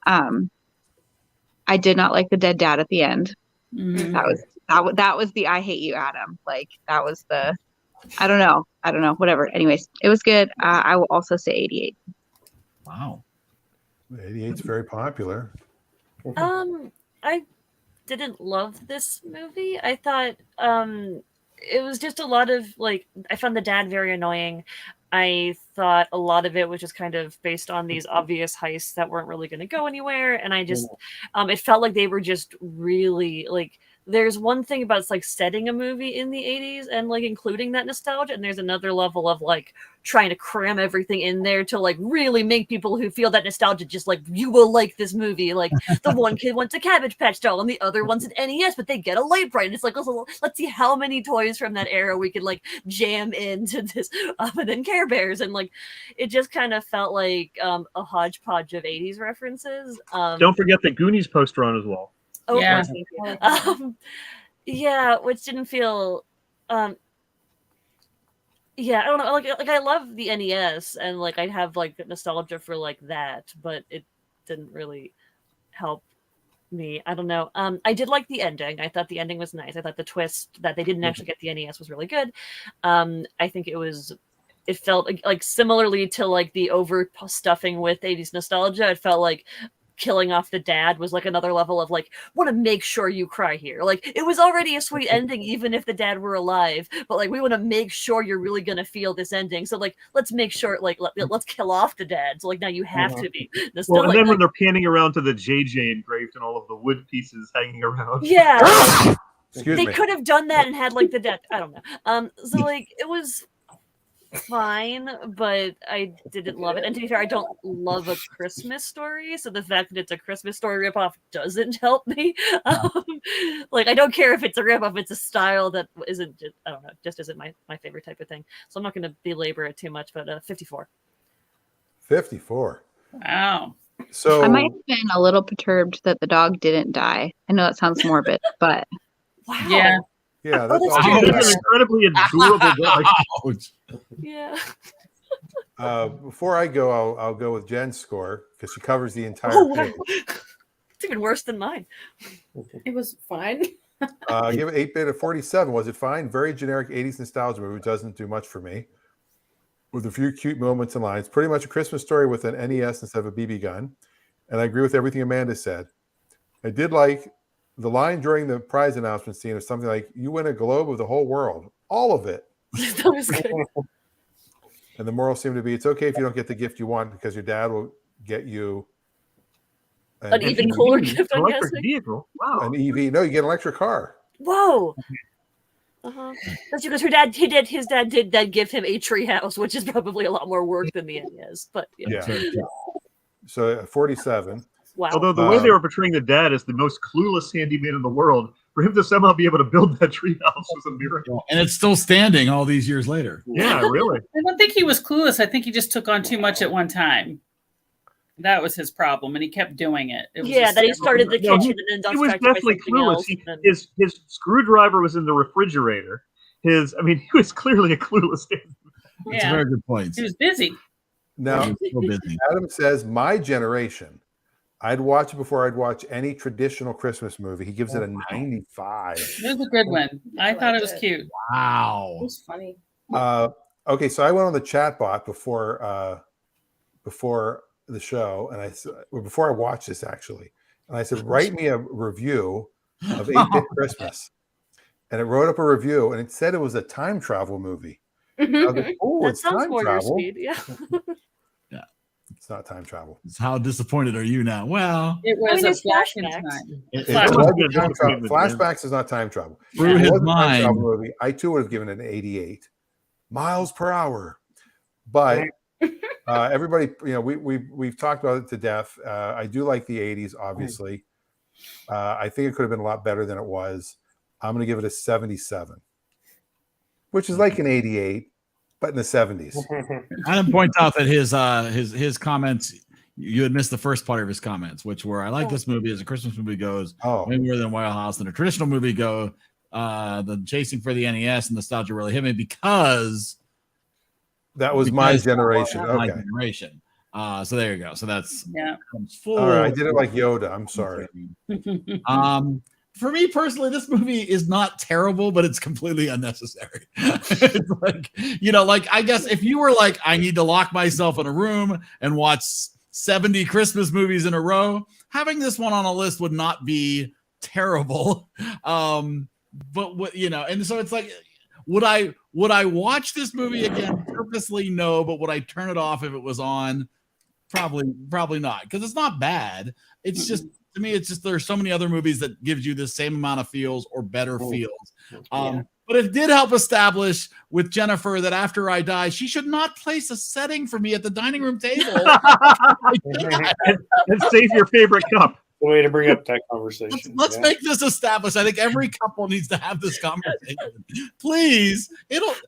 I did not like the dead dad at the end. Mm-hmm. That was the I hate you, Adam. Like that was the I don't know, whatever. Anyways, it was good. I will also say 88. Wow. 88's very popular. I didn't love this movie. I thought it was just a lot of I found the dad very annoying. I thought a lot of it was just kind of based on these obvious heists that weren't really going to go anywhere, and I just it felt like they were just really there's one thing about setting a movie in the 80s and including that nostalgia, and there's another level of trying to cram everything in there to really make people who feel that nostalgia just you will like this movie. The one kid wants a Cabbage Patch doll and the other wants an NES, but they get a Light Bright. And it's let's see how many toys from that era we could jam into this, and then Care Bears, and it just kind of felt like a hodgepodge of 80s references. Don't forget the Goonies poster on as well. Oh, Yeah. Yeah, which didn't feel yeah, I don't know. I love the NES, and I have nostalgia for that, but it didn't really help me. I don't know. I did like the ending. I thought the ending was nice. I thought the twist that they didn't actually get the NES was really good. I think it felt similarly to the overstuffing with 80s nostalgia. It felt like killing off the dad was another level of want to make sure you cry here. It was already a sweet ending even if the dad were alive, but we want to make sure you're really gonna feel this ending, so let's make sure let's kill off the dad, so now you have to be well, and then when they're panning around to the JJ engraved and all of the wood pieces hanging around, yeah. Excuse they me. could have done that and had the dad, I don't know, so it was fine, but I didn't love it. And to be fair, I don't love A Christmas Story, so the fact that it's a Christmas Story ripoff doesn't help me. I don't care if it's a ripoff; it's a style that isn't. I don't know, just isn't my favorite type of thing. So I'm not going to belabor it too much. But 54. 54. Wow. So I might have been a little perturbed that the dog didn't die. I know that sounds morbid, but Wow. Yeah. yeah, that's that's all. true. it's an incredibly adorable dog. Ouch. Yeah. Before I go, I'll go with Jen's score because she covers the entire Oh wow. page. It's even worse than mine. It was fine. Give it 8-bit of 47. Was it fine? Very generic 80s nostalgia movie. Doesn't do much for me. With a few cute moments and lines. Pretty much a Christmas Story with an NES instead of a BB gun. And I agree with everything Amanda said. I did like the line during the prize announcement scene of something like, "You win a globe of the whole world." All of it. That was good. And the moral seemed to be, it's okay if you don't get the gift you want because your dad will get you An even cooler gift, I'm electric guessing. vehicle. Wow. an EV. No, you get an electric car. Whoa. That's because his dad did then give him a tree house, which is probably a lot more work than the NES. But yeah. Yeah. So 47. Wow. Although the way they were portraying the dad as the most clueless handyman in the world, for him to somehow be able to build that treehouse was a miracle. And it's still standing all these years later. Yeah, really. I don't think he was clueless. I think he just took on too much at one time. That was his problem, and he kept doing it. It was Yeah, that he started the kitchen and then he was definitely clueless. His screwdriver was in the refrigerator. He was clearly a clueless handyman. That's a very good point. He was busy. Now, so busy. Adam says, my generation, I'd watch it before I'd watch any traditional Christmas movie. He gives it a 95. It was a good one. I thought it was cute. Wow. It was funny. Okay, so I went on the chat bot before the show, and before I watched this actually, and I said, write me a review of 8-Bit Christmas. And it wrote up a review, and it said it was a time travel movie. Oh, that it's sounds time more your travel. speed. Yeah. Yeah, it's not time travel. How disappointed are you now? Well, it was it's a flash in time. Flashbacks is not time travel. Through If it his was a time mind. travel movie, I too would have given it an 88 miles per hour. But everybody, we've talked about it to death. I do like the 80s, obviously. I think it could have been a lot better than it was. I'm going to give it a 77, which is like an 88, but in the 70s. Adam points out that his comments, you had missed the first part of his comments, which were, I like this movie as a Christmas movie goes way more than Wild House than a traditional movie go. The Chasing for the NES and nostalgia really hit me because that was my generation. My generation. So there you go. So that's comes full. All right, I did it like Yoda. I'm sorry. For me personally, this movie is not terrible, but it's completely unnecessary. It's like, I guess if you were like, I need to lock myself in a room and watch 70 Christmas movies in a row, having this one on a list would not be terrible. But and so it's like, would I watch this movie again? Purposely, no, but would I turn it off if it was on? Probably not, because it's not bad. It's just, to me, it's just there's so many other movies that gives you the same amount of feels or better feels. But it did help establish with Jennifer that after I die, she should not place a setting for me at the dining room table. And save your favorite cup. The way to bring up that conversation. Let's make this established. I think every couple needs to have this conversation. Please.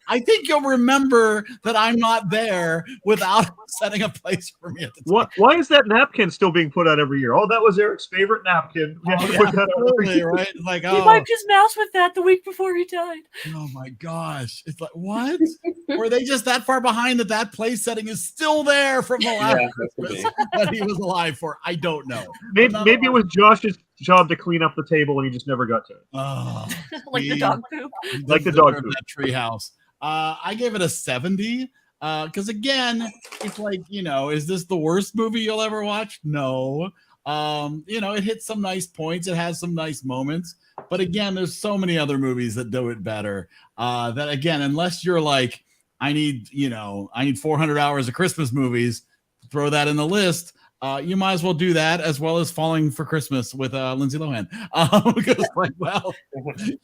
I think you'll remember that I'm not there without setting a place for me at the table. Why is that napkin still being put out every year? Oh, that was Eric's favorite napkin. Absolutely, right? It's like, he wiped his mouth with that the week before he died. Oh my gosh. It's like, what? Were they just that far behind that place setting is still there from the last Christmas that he was alive for? I don't know. Maybe it was Josh's job to clean up the table and he just never got to it. Oh, like the dog poop. Like the dog poop. That treehouse. I gave it a 70. Because again, it's like, is this the worst movie you'll ever watch? No. It hits some nice points. It has some nice moments. But again, there's so many other movies that do it better. That again, unless you're like, I need 400 hours of Christmas movies, throw that in the list. You might as well do that as well as Falling for Christmas with Lindsay Lohan. Because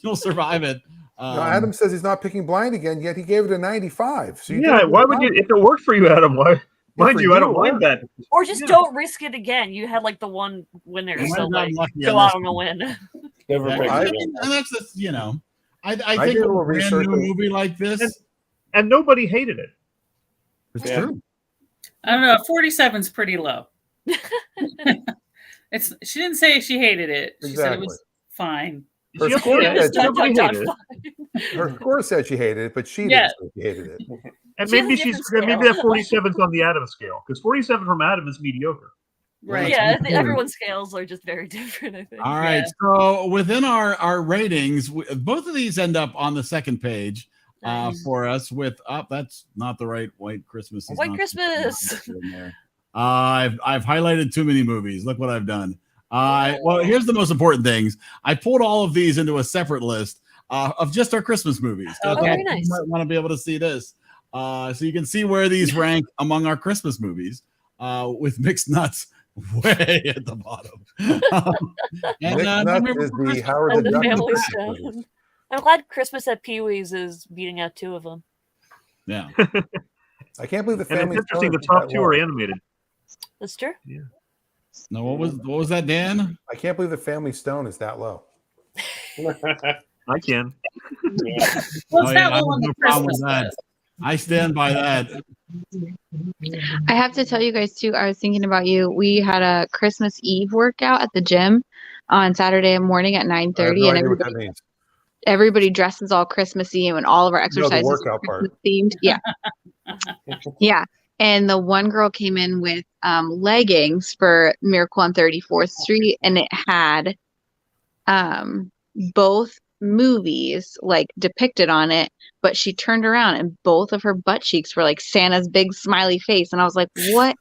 you'll survive it. Adam says he's not picking blind again, yet he gave it a 95. So why would you? If it worked for you, Adam, why? Mind you, I don't mind that. Or just don't risk it again. You had like the one winner, so like go out on a win. Never and that's just, I think a brand new movie like this, and nobody hated it. It's true. I don't know. 47 is pretty low. She didn't say she hated it. She said it was fine. Her score said she hated it, but she didn't say she hated it. And maybe that 47's on the Adam scale, because 47 from Adam is mediocre. Right. Yeah, everyone's scales are just very different, I think. All right. So within our ratings, both of these end up on the second page for us with that's not the right White Christmas. White Christmas. I've highlighted too many movies. Look what I've done. Well, here's the most important things. I pulled all of these into a separate list of just our Christmas movies. Very nice. You might want to be able to see this. So you can see where these rank among our Christmas movies with Mixed Nuts way at the bottom. Mixed Nuts is the Howard the Duck. I'm glad Christmas at Pee-wee's is beating out two of them. Yeah. I can't believe the family. It's interesting, the top two are animated. That's true. Yeah. No, what was that, Dan? I can't believe the Family Stone is that low. I can. What's that I have low on no the problem Christmas with that. list? I stand by that. I have to tell you guys too, I was thinking about you. We had a Christmas Eve workout at the gym on Saturday morning at I have 9:30, no and idea what that means. everybody dresses all Christmassy, and all of our No, exercises the workout are part. Christmas themed. Yeah. Yeah. And the one girl came in with leggings for Miracle on 34th Street, and it had both movies like depicted on it, but she turned around and both of her butt cheeks were like Santa's big smiley face. And I was like, what?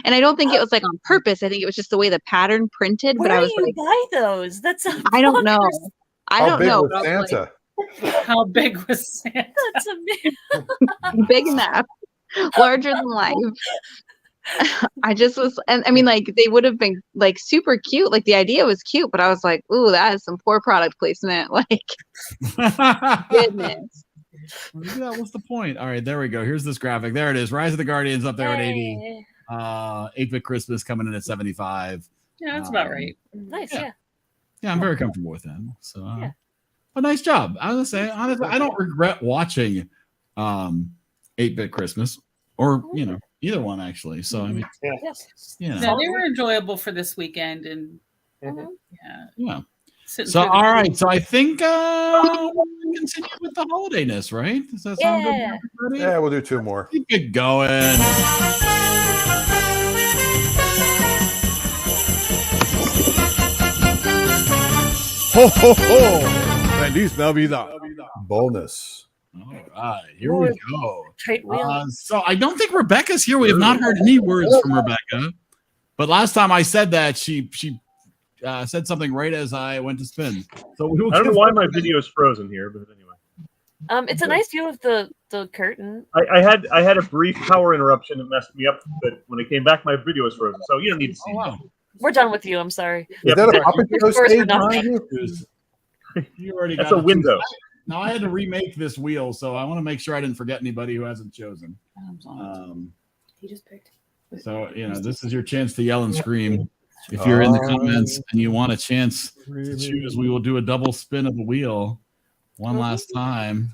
And I don't think it was like on purpose. I think it was just the way the pattern printed. Where but I do was you like, buy those? That's I don't know. I How don't big know. was but I was Santa? How big was Santa? That's amazing. like, big enough, larger than life. I just was, and I mean, like, they would have been like super cute. Like, the idea was cute, but I was like, ooh, that is some poor product placement. Like, goodness. Yeah, what's the point? All right, there we go. Here's this graphic. There it is. Rise of the Guardians up there at 80. Hey. 8-Bit Christmas coming in at 75. Yeah, that's about right. Nice, Yeah. yeah. Yeah, I'm very comfortable with them. So, Yeah. but nice job. I was gonna say, honestly, I don't regret watching 8-Bit Christmas or either one actually. So I mean, Yes. you know, Yeah, they were enjoyable for this weekend, and yeah. sitting So through the- all right, so I think we'll continue with the holidayness, right? Does that sound good? Yeah. To everybody? Yeah, we'll do two more. Keep it going. Ho, ho, ho. Feliz Navidad. Bonus. All right, here we go. Tight wheel. So I don't think Rebecca's here. We have not heard any words from Rebecca. But last time I said that, she said something right as I went to spin. So we will I don't know give why her- my video is frozen here, but anyway. It's a nice view of the curtain. I had a brief power interruption that messed me up, but when I came back, my video was frozen. So you don't need to see. Oh, wow. We're done with you. I'm sorry. Is that a puppet show Yours were stage not behind you? You already That's got a it. window. Now I had to remake this wheel, so I want to make sure I didn't forget anybody who hasn't chosen. He just picked. So this is your chance to yell and scream. If you're in the comments and you want a chance to choose, we will do a double spin of the wheel one last time.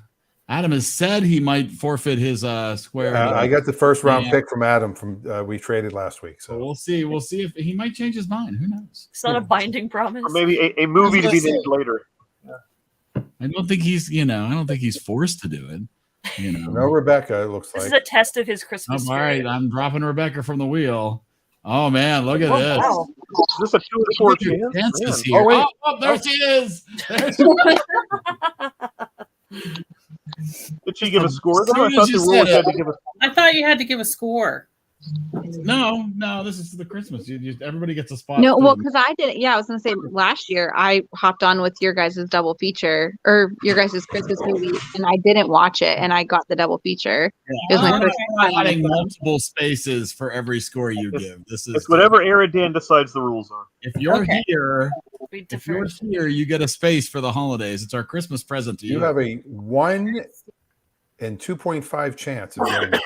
Adam has said he might forfeit his square. I got the first round Yeah. pick from Adam from we traded last week. So So we'll see. We'll see if he might change his mind. Who knows? It's not a binding promise. Or maybe a movie to be named later. I don't think he's. I don't think he's forced to do it. no Rebecca, it looks This is like. a test of his Christmas All right, spirit. I'm dropping Rebecca from the wheel. Oh man, look at Oh, this. wow. Is this a 2 and 4 Look at your chance? chances Man. here. Oh, wait. Oh, there she is. Did she give a score? As soon I as thought the you rules said had it. to give a I thought you had to give a score. No, this is the Christmas. Everybody gets a spot. No, well, for- because I didn't. Yeah, I was gonna say last year I hopped on with your guys' double feature or your guys' Christmas movie, and I didn't watch it, and I got the double feature. It was my We're first not time. adding multiple spaces for every score you give. This is It's whatever EriDan decides the rules are. If you're Okay. here, We if you're defer. here, you get a space for the holidays. It's our Christmas present to you. You have a 1 in 2.5 chance of getting it.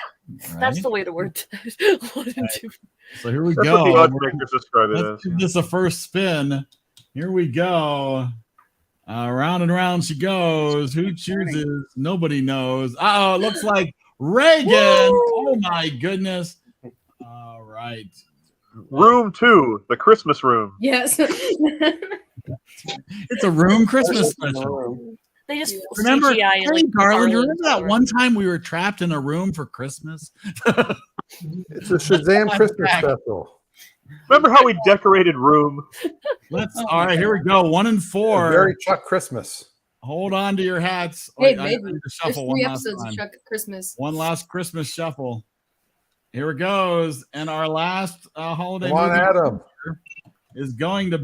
That's right? the way to word. One and two. So here we That's go. what the odds makers describe it Let's as. give this a first spin. Here we go. Round and round she goes. Who chooses? Nobody knows. Oh, it looks like Reagan. Oh my goodness. All right. Room 2, the Christmas room. Yes. It's a room Christmas special. They just Remember, CGI hey, like Garland, Garland remember that or- one time we were trapped in a room for Christmas? It's a Shazam Christmas special. Remember how we decorated room? All right, here we go. 1 and A 4. very Chuck Christmas. Hold on to your hats. Hey, I maybe. need to There's shuffle 3 one last episodes time. of Chuck Christmas. One last Christmas shuffle. Here it goes. And our last holiday Come on, movie Adam. is going to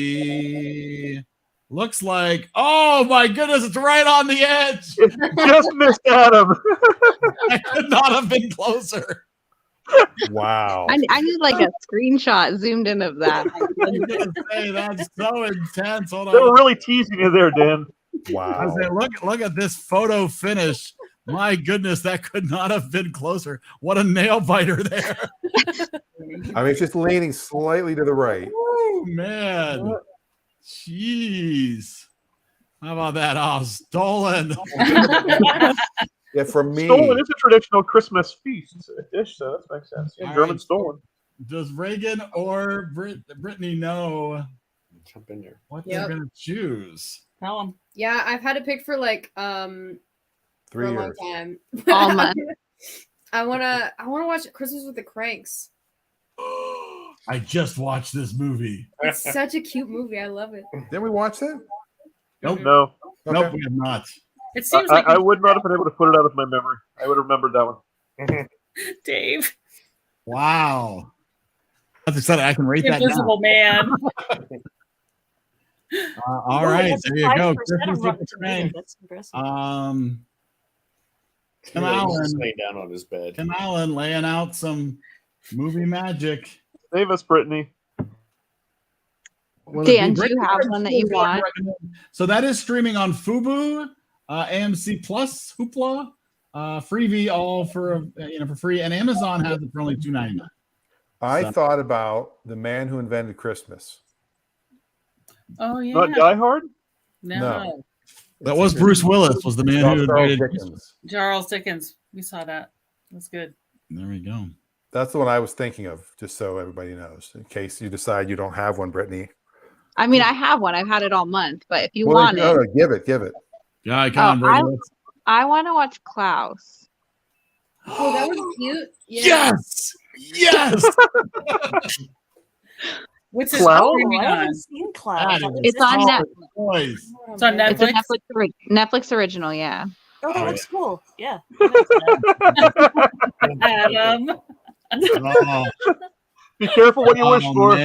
be. Looks like, oh my goodness, it's right on the edge. Just missed Adam. I could not have been closer. Wow. I need like a screenshot zoomed in of that. I was gonna say, that's so intense. Hold They were on. really teasing you there, Dan. I Wow. was saying, look at this photo finish My goodness, that could not have been closer. What a nail biter there. I mean, it's just leaning slightly to the right. Oh, man. Jeez. How about that? Oh, stolen. Yeah, for me. Stolen is a traditional Christmas feast dish, so that makes sense. Yeah, German stolen. Does Reagan or Brittany know Jump in there. what they're going to choose? Tell them. Yeah, I've had to pick for like 3 for a long years. time. All month. I wanna watch Christmas with the Cranks. I just watched this movie. It's such a cute movie. I love it. Didn't we watch that? Nope. No. Okay. Nope, we have not. It seems like I would not have been able to put it out of my memory. I would have remembered that one. Dave, Wow. That's exciting. I can rate the that now. Invisible Man. All right, there you go. 5% Christmas of with Rotten the Tomatoes. Crank. That's impressive. Tim He's Allen. laying down on his bed. Tim Allen laying out some movie magic. Save us, Brittany. Will it Dan, be do you have one that you want? So that is streaming on Fubu, AMC Plus, Hoopla, Freevee, all for for free, and Amazon has it for only $2.99. I thought about The Man Who Invented Christmas. Oh yeah. Not Die Hard? No. That was Bruce Willis, was the man who Charles invented Dickens. Charles Dickens. We saw that. That's good. There we go. That's the one I was thinking of, just so everybody knows, in case you decide you don't have one, Brittany. I mean, I have one. I've had it all month, but if you Well, want no, it, no, give it. Yeah, come on, Brittany. I want to watch Klaus. Oh, that was cute. Yeah. Yes! Yes! What's this Klaus? streaming I on? haven't seen Cloud. That is It's on solid Netflix. choice. It's on It's a Netflix. Netflix original, yeah. Oh, that looks cool. Yeah. Adam. Oh, Be careful what you wish for.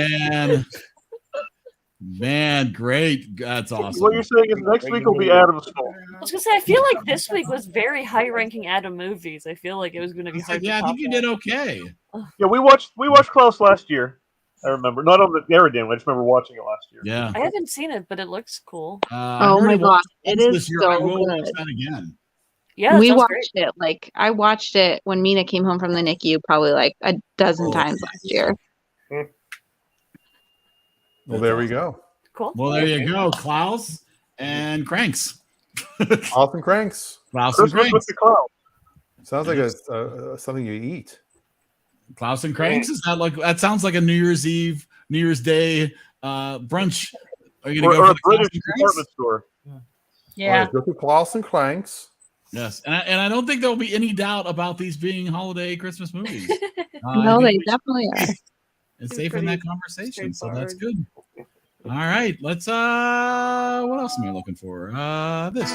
Man, great. That's awesome. What you're saying is next week will be Adam's fault. I was gonna say, I feel like this week was very high-ranking Adam movies. I feel like it was gonna be hard. Yeah, to I think you top did okay. Yeah, we watched Klaus last year. I remember. Not on the EriDan. I just remember watching it last year. Yeah. that. I haven't seen it, but it looks cool. Oh my gosh, it is This year, I so will watch good. that again. Yeah, We sounds watched it like I watched it when Mina came home from the NICU probably like a dozen times last year. Well, there we go. Cool. Well, there you go. Klaus and Cranks. Klaus and Cranks. Klaus and Christmas with Cranks. the Clown. Sounds like something you eat. Klaus and Cranks. Is that like that? Sounds like a New Year's Eve, New Year's Day brunch. Are you gonna Or go a for the Klaus British and Cranks? department store. Yeah. All right, go to Klaus and Cranks. Yes, and I don't think there'll be any doubt about these being holiday Christmas movies. No, they definitely are. It's They're safe in that pretty conversation, so that's straightforward. good. All right, let's what else am I looking for? This.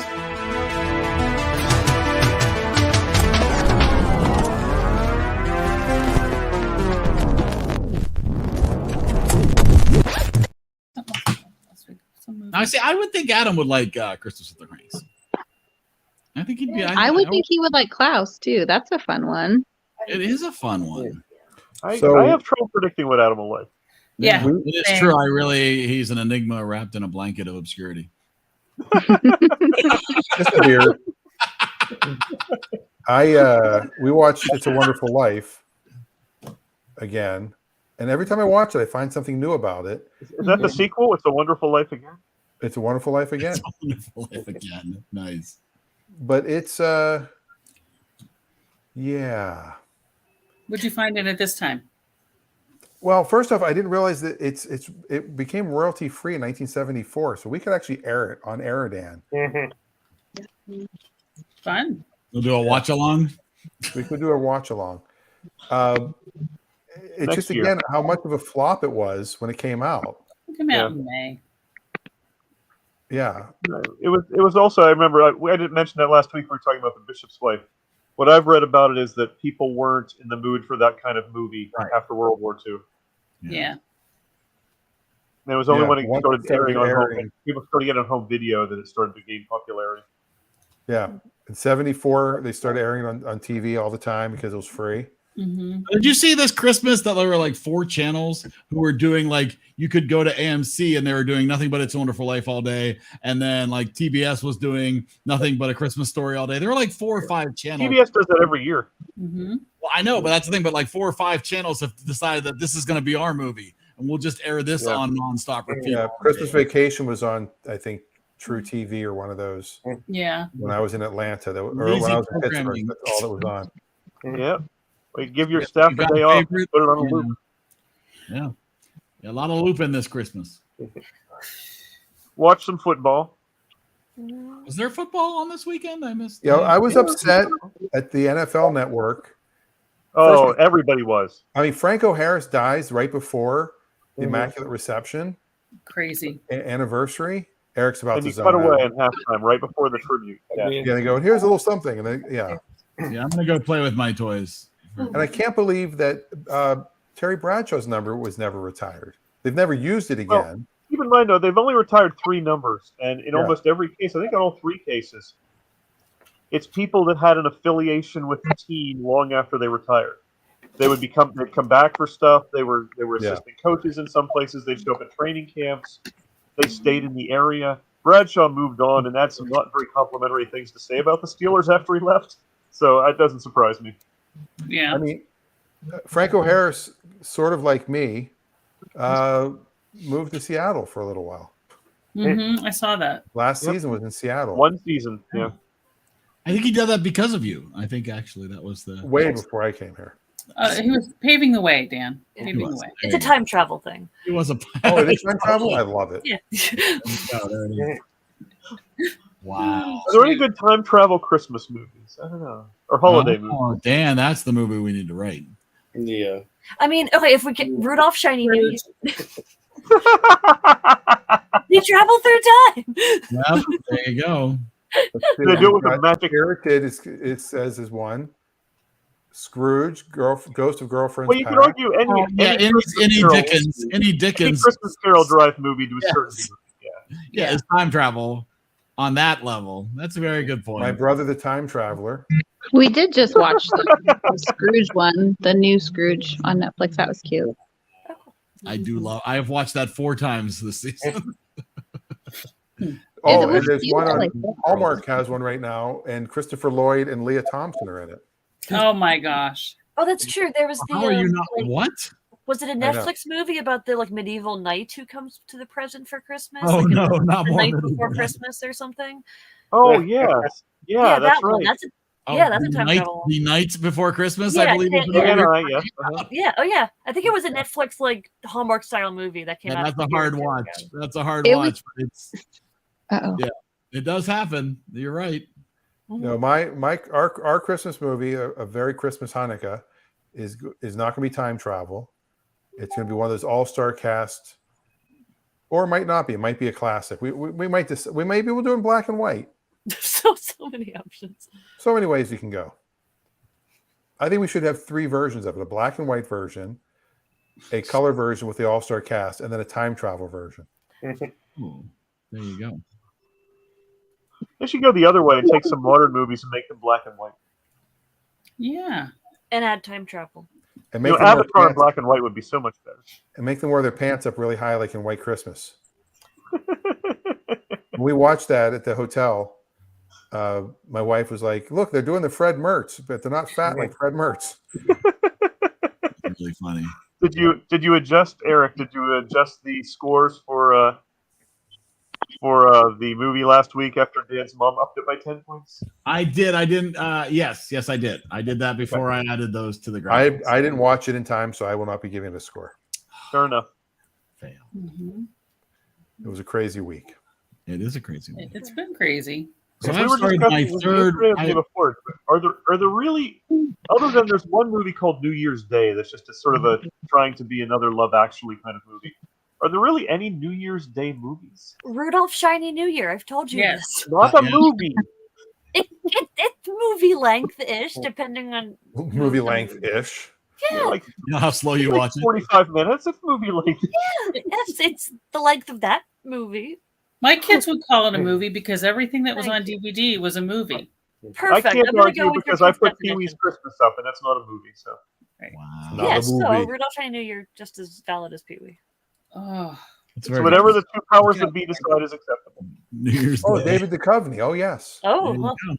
Now, see, I would think Adam would like Christmas with the Cranks. I think he'd be. I would think he would like Klaus too. That's a fun one. It is a fun one. I So- have trouble predicting what Adam will like. Yeah. It is same. true. He's an enigma wrapped in a blanket of obscurity. Just a beer. We watched It's a Wonderful Life again, and every time I watch it, I find something new about it. Is that the sequel? It's a Wonderful Life again. It's a Wonderful Life again, It's a Wonderful Life again. Nice. but it's yeah. Would you find it at this time? Well, first off, I didn't realize that it became royalty free in 1974, so we could actually air it on EriDan. Fun. We'll do a watch along. We could do a watch along. It's Next just year. again how much of a flop it was when it came out. Come out in May. Yeah, It was also, I remember, I didn't mention that last week. We were talking about The Bishop's Wife. What I've read about it is that people weren't in the mood for that kind of movie after World War II. Yeah. And it was only Yeah, when it once started it started airing on airing. home, people started getting on home video that it started to gain popularity. yeah. In '74, they started airing it on TV all the time because it was free. Mm-hmm. Did you see this Christmas that there were like 4 channels who were doing like you could go to AMC and they were doing Nothing But It's a Wonderful Life all day, and then like TBS was doing Nothing But a Christmas Story all day. There were like 4 or 5 channels. TBS does that every year. Mm-hmm. Well, I know, but that's the thing. But like 4 or 5 channels have decided that this is going to be our movie, and we'll just air this on nonstop repeat. Yeah, Christmas Vacation was on, I think, True TV or one of those. Yeah. When I was in Atlanta, or when I was in Pittsburgh, that's all that was on. Yeah. Well, give your staff a day off. Put it on a loop. Yeah. A lot of loop in this Christmas. Watch some football. Was there football on this weekend? I missed. Yeah, I was upset at the NFL Network. Oh, everybody was. I mean, Franco Harris dies right before the Immaculate Reception. Crazy. Anniversary. Eric's about and to he zone cut away out. in halftime, right before the tribute. Yeah, they go, here's a little something. And they, Yeah, I'm going to go play with my toys. And I can't believe that Terry Bradshaw's number was never retired. They've never used it again. Well, keep in mind, though, they've only retired 3 numbers. And in almost every case, I think in all 3 cases, it's people that had an affiliation with the team long after they retired. They'd come back for stuff. They were assistant coaches in some places. They'd show up at training camps. They stayed in the area. Bradshaw moved on and had some not very complimentary things to say about the Steelers after he left. So that doesn't surprise me. Yeah. I mean, Franco Harris, sort of like me, moved to Seattle for a little while. Mm-hmm. I saw that. Last season was in Seattle. One season, yeah. I think he did that because of you. I think actually that was the way before I came here. He was paving the way, Dan. Paving the way. It's a time travel thing. It was a Oh, it is time travel? I love it. Yeah. Oh, there it is. Wow. Are there any good time travel Christmas movies? I don't know. Or holiday movies? Oh, Dan, that's the movie we need to write. Yeah. I mean, okay, if we get Rudolph Shiny New Year. They travel through time. Yep, there you go. They do it with a magic. Spirited, it says is one. Scrooge, Ghost of Girlfriend's Well, you could Past. argue any Dickens, any Christmas Carol Drive movie to a certain degree. Yeah, it's time travel on that level. That's a very good point. My Brother the Time Traveler. We did just watch the Scrooge one, the new Scrooge on Netflix. That was cute. I have watched that 4 times this season. Oh, and there's one on Hallmark has one right now, and Christopher Lloyd and Leah Thompson are in it. Oh my gosh. Oh, that's true. There was the. How are you not? What? Was it a Netflix movie about the medieval knight who comes to the present for Christmas? Oh no, not the more night medieval before knight. Christmas or something. Oh yeah, Yeah, that's that one. right. That's Oh, yeah, that's a the time night, travel. The nights before Christmas, Yeah, I believe. yeah, is the yeah. movie. Yeah. Oh yeah. I think it was a Netflix Hallmark style movie that came And out. that's a years hard ago. watch. That's a hard It watch. was- But it's Uh-oh. yeah, it does happen. You're right. You know, our Christmas movie, a very Christmas Hanukkah, is not going to be time travel. It's going to be one of those all-star cast, or it might not be. It might be a classic. We might we may be able to do it in black and white. so many options. So many ways you can go. I think we should have 3 versions of it: a black and white version, a color version with the all-star cast, and then a time travel version. Oh, there you go. They should go the other way and take some modern movies and make them black and white. Yeah. And add time travel. And You make know, them wear Avatar in pants, black and white would be so much better. and make them wear their pants up really high, like in White Christmas. When we watched that at the hotel, my wife was like, "Look, they're doing the Fred Mertz, but they're not fat like Fred Mertz." Really funny. Did you adjust, Eric? Did you adjust the scores for the movie last week after Dan's mom upped it by 10 points? I did. I didn't. Yes, I did. I did that before I added those to the graphics. I didn't watch it in time, so I will not be giving it a score. Fair enough. Fail. Mm-hmm. It was a crazy week. It is a crazy one. It's been crazy. So We I've were started my discussing third. this yesterday before. Are there really, other than there's one movie called New Year's Day that's just a sort of a trying to be another Love Actually kind of movie. Are there really any New Year's Day movies? Rudolph Shiny New Year. I've told you Yes. this. Not a movie. It's movie length ish, depending on Movie length ish. Yeah, Like, You know how slow you watch it. 45 minutes. It's movie length. it's the length of that movie. My kids would call it a movie because everything that was on DVD was a movie. Perfect. I can't I'm gonna argue go with your because I kids' put definition. Pee-wee's Christmas up, and that's not a movie. So Right. Wow. Not a Yes, so movie. Rudolph Tiny New Year just as valid as Pee Wee. Oh, It's So very whatever good. the two powers that be decide is acceptable. New Year's Oh, Day. David Duchovny. Oh, yes. There Oh, you well, go.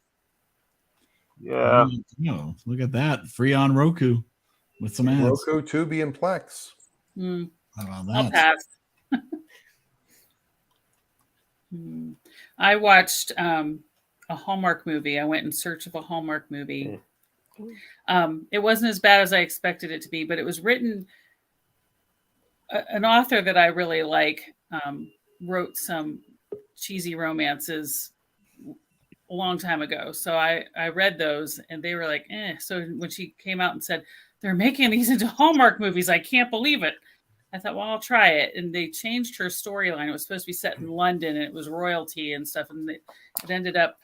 Yeah. There you go. Look at that. Free on Roku with some ads. Roku, Tubi, and Plex. How about I'll that? pass. I watched a Hallmark movie. I went in search of a Hallmark movie. It wasn't as bad as I expected it to be, but it was written. An author that I really like wrote some cheesy romances a long time ago. So I read those and they were like, eh. So when she came out and said, they're making these into Hallmark movies, I can't believe it. I thought, well, I'll try it. And they changed her storyline. It was supposed to be set in London and it was royalty and stuff. And it ended up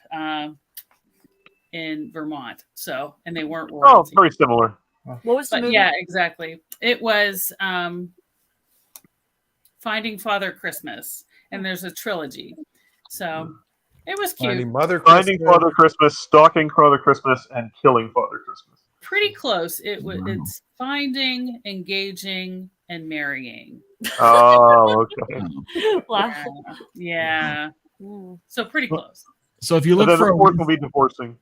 in Vermont. So, and they weren't royalty. Oh, very similar. what was the But movie? yeah, exactly. It was Finding Father Christmas. And there's a trilogy. So it was cute. Finding Mother Finding Christmas. Father Christmas, Stalking Father Christmas, and Killing Father Christmas. Pretty close. Wow. It's finding, engaging, and marrying. Oh, okay. Wow. Yeah. Mm. So pretty close. So if you So look then for the fourth will be divorcing.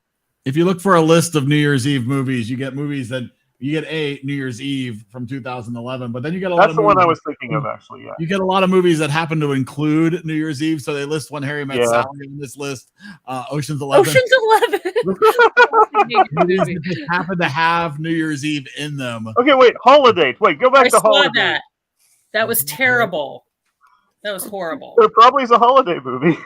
if you look for a list of New Year's Eve movies, you get movies that you get a New Year's Eve from 2011, but then you get a lot That's of the one movies- I was thinking of, actually. Yeah. You get a lot of movies that happen to include New Year's Eve, so they list When Harry Met Yeah. Sally in this list. Ocean's 11. Ocean's 11. Movies that just happen to have New Year's Eve in them. Okay, wait. Holiday. Wait, go back I to saw Holiday. that. That was terrible. That was horrible. There probably is a holiday movie.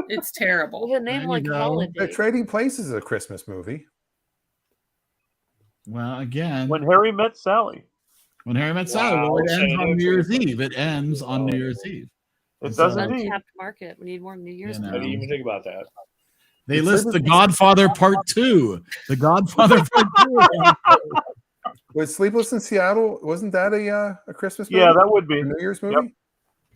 It's terrible. With a name There like you go. Holiday. Trading Places is a Christmas movie. Well, again, When Harry Met Sally. When Harry Met Sally, well, it ends on New Year's Eve. It ends on New Year's Eve. It So- does indeed. Untapped market. We need more New Year's. You I know. didn't even think about that. They It's list like- The Godfather Part 2. The Godfather Part 2. Was Sleepless in Seattle? Wasn't that a Christmas movie? Yeah, that would be. A New Year's movie?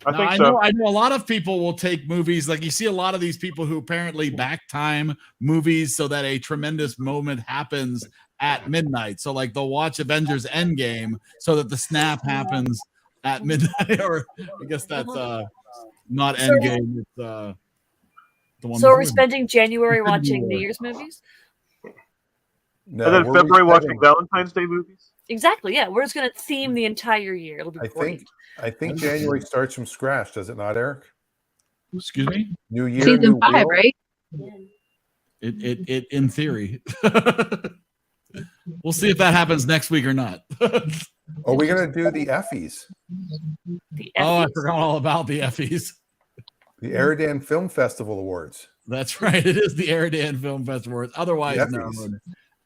I Now, think I so. know a lot of people will take movies, like you see a lot of these people who apparently back time movies so that a tremendous moment happens at midnight. So like they'll watch Avengers Endgame so that the snap happens at midnight. Or I guess that's not Endgame, it's the one So are we before. spending January Could be watching New more. Year's movies? No, And then we're February watching resetting. Valentine's Day movies. Exactly. Yeah, we're just gonna theme the entire year. It'll be I great. think January starts from scratch, does it not, Eric? Excuse me? New year, Season new 5, wheel? right? It in theory. We'll see if that happens next week or not. Are we gonna do the Effies? The Oh, I Effies. forgot all about the Effies. The EriDan Film Festival Awards. That's right. It is the EriDan Film Festival. It's otherwise The known Effies.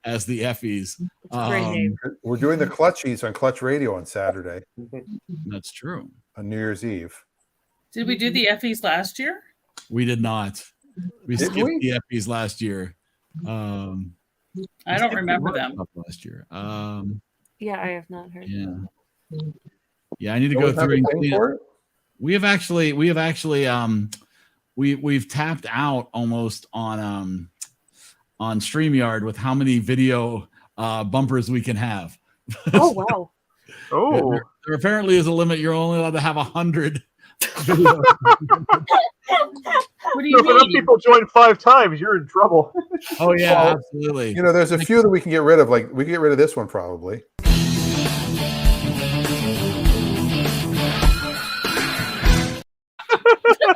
as the Effies. It's a great name. We're doing the Clutchies on Clutch Radio on Saturday, That's true. on New Year's Eve. Did we do the Effies last year? We did not. We Did skipped we? the Effies last year. I don't remember them. Last year. Yeah, I have not heard. Yeah, I need to Don't go we have through a and thing clean it. for it? We've actually we've tapped out almost on StreamYard with how many video bumpers we can have. Oh wow. Oh, There apparently is a limit. You're only allowed to have 100 videos. What do so you if enough mean? people join 5 times, you're in trouble. Oh yeah, Well, absolutely. You know, there's a few that we can get rid of. Like we can get rid of this one probably.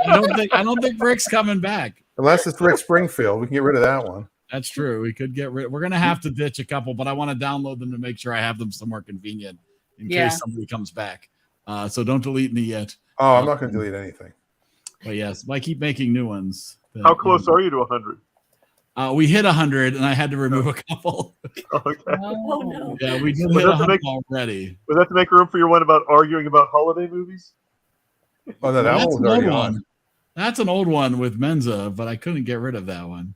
I don't think Rick's coming back. Unless it's Rick Springfield, we can get rid of that one. That's true. We could get rid. We're gonna have to ditch a couple, but I want to download them to make sure I have them somewhere convenient in Yeah. case somebody comes back. So don't delete any yet. Oh, I'm not going to delete anything. But yes, I keep making new ones. How close are you to 100? We hit 100, and I had to remove a couple. Okay. Oh no. Yeah, we did Was hit that to 100 make- already. Was that to make room for your one about arguing about holiday movies? Oh no, that That's one was an already old on. one. That's an old one with Menza, but I couldn't get rid of that one.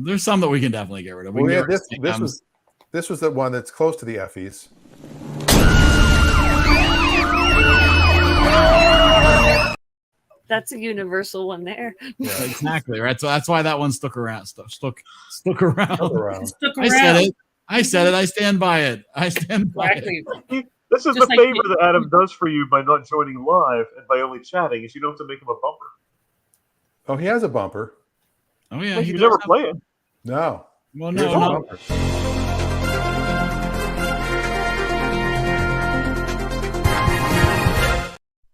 There's some that we can definitely get rid of. We Well, can yeah, get rid of this was the one that's close to the Effies. That's a universal one there. Yeah, exactly right. So that's why that one stuck around. Stuck around. Around. Stuck I said around. it. I said it. I stand by it. I stand by Exactly. it. This is Just the like favor me. that Adam does for you by not joining live and by only chatting, is you don't have to make him a bumper. Oh, he has a bumper. Oh yeah, Well, he you does never have- play it. No. Well, Here's no, a no. bumper.